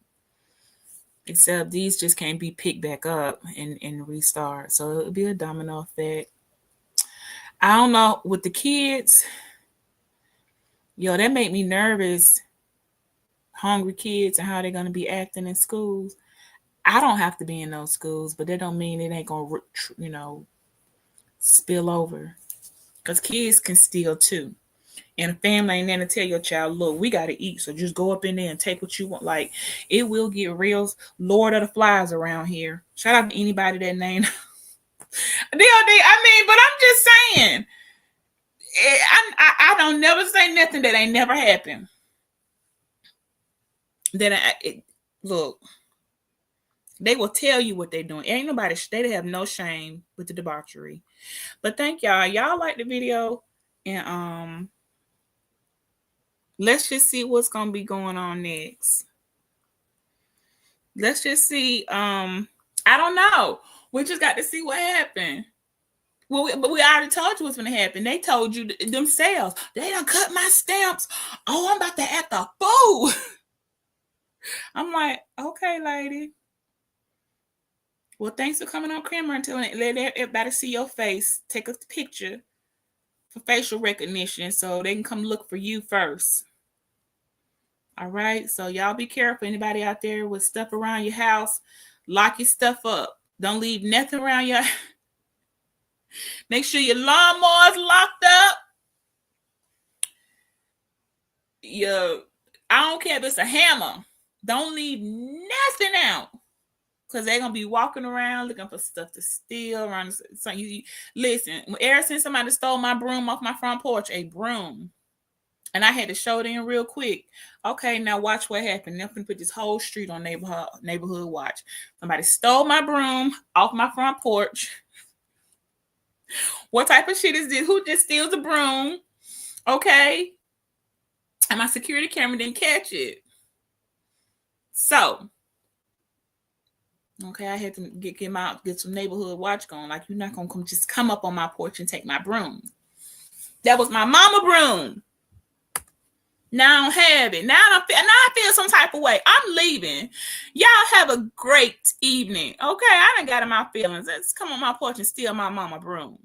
Except these just can't be picked back up and restart. So it'll be a domino effect. I don't know with the kids. Yo, that make me nervous. Hungry kids and how they're gonna be acting in schools. I don't have to be in those schools, but that don't mean it ain't gonna, spill over. Because kids can steal too. And a family ain't there to tell your child, look, we got to eat. So just go up in there and take what you want. Like, it will get real Lord of the Flies around here. Shout out to anybody that name. DOD, I mean, but I'm just saying. I don't never say nothing that ain't never happened. Look, they will tell you what they're doing. Ain't nobody, they have no shame with the debauchery. But thank y'all. Y'all like the video. And let's just see what's gonna be going on next. Let's just see. I don't know. We just got to see what happened. Well, but we already told you what's gonna happen. They told you themselves. They done cut my stamps. Oh, I'm about to act a fool. I'm like, okay, lady. Well, thanks for coming on camera until let everybody see your face. Take a picture for facial recognition so they can come look for you first. All right. So y'all be careful. Anybody out there with stuff around your house, lock your stuff up. Don't leave nothing around your. Make sure your lawnmower's locked up. I don't care if it's a hammer. Don't leave nothing out. Because they're going to be walking around looking for stuff to steal. Around. So listen, ever since somebody stole my broom off my front porch, a broom, and I had to show them real quick. Okay, now watch what happened. I'm going to put this whole street on neighborhood watch. Somebody stole my broom off my front porch. What type of shit is this? Who just steals a broom? Okay. And my security camera didn't catch it. So, okay, I had to get some neighborhood watch going. Like, you're not going to come up on my porch and take my broom. That was my mama broom. Now I don't have it. Now I feel some type of way. I'm leaving. Y'all have a great evening. Okay, I done got in my feelings. Let's come on my porch and steal my mama broom.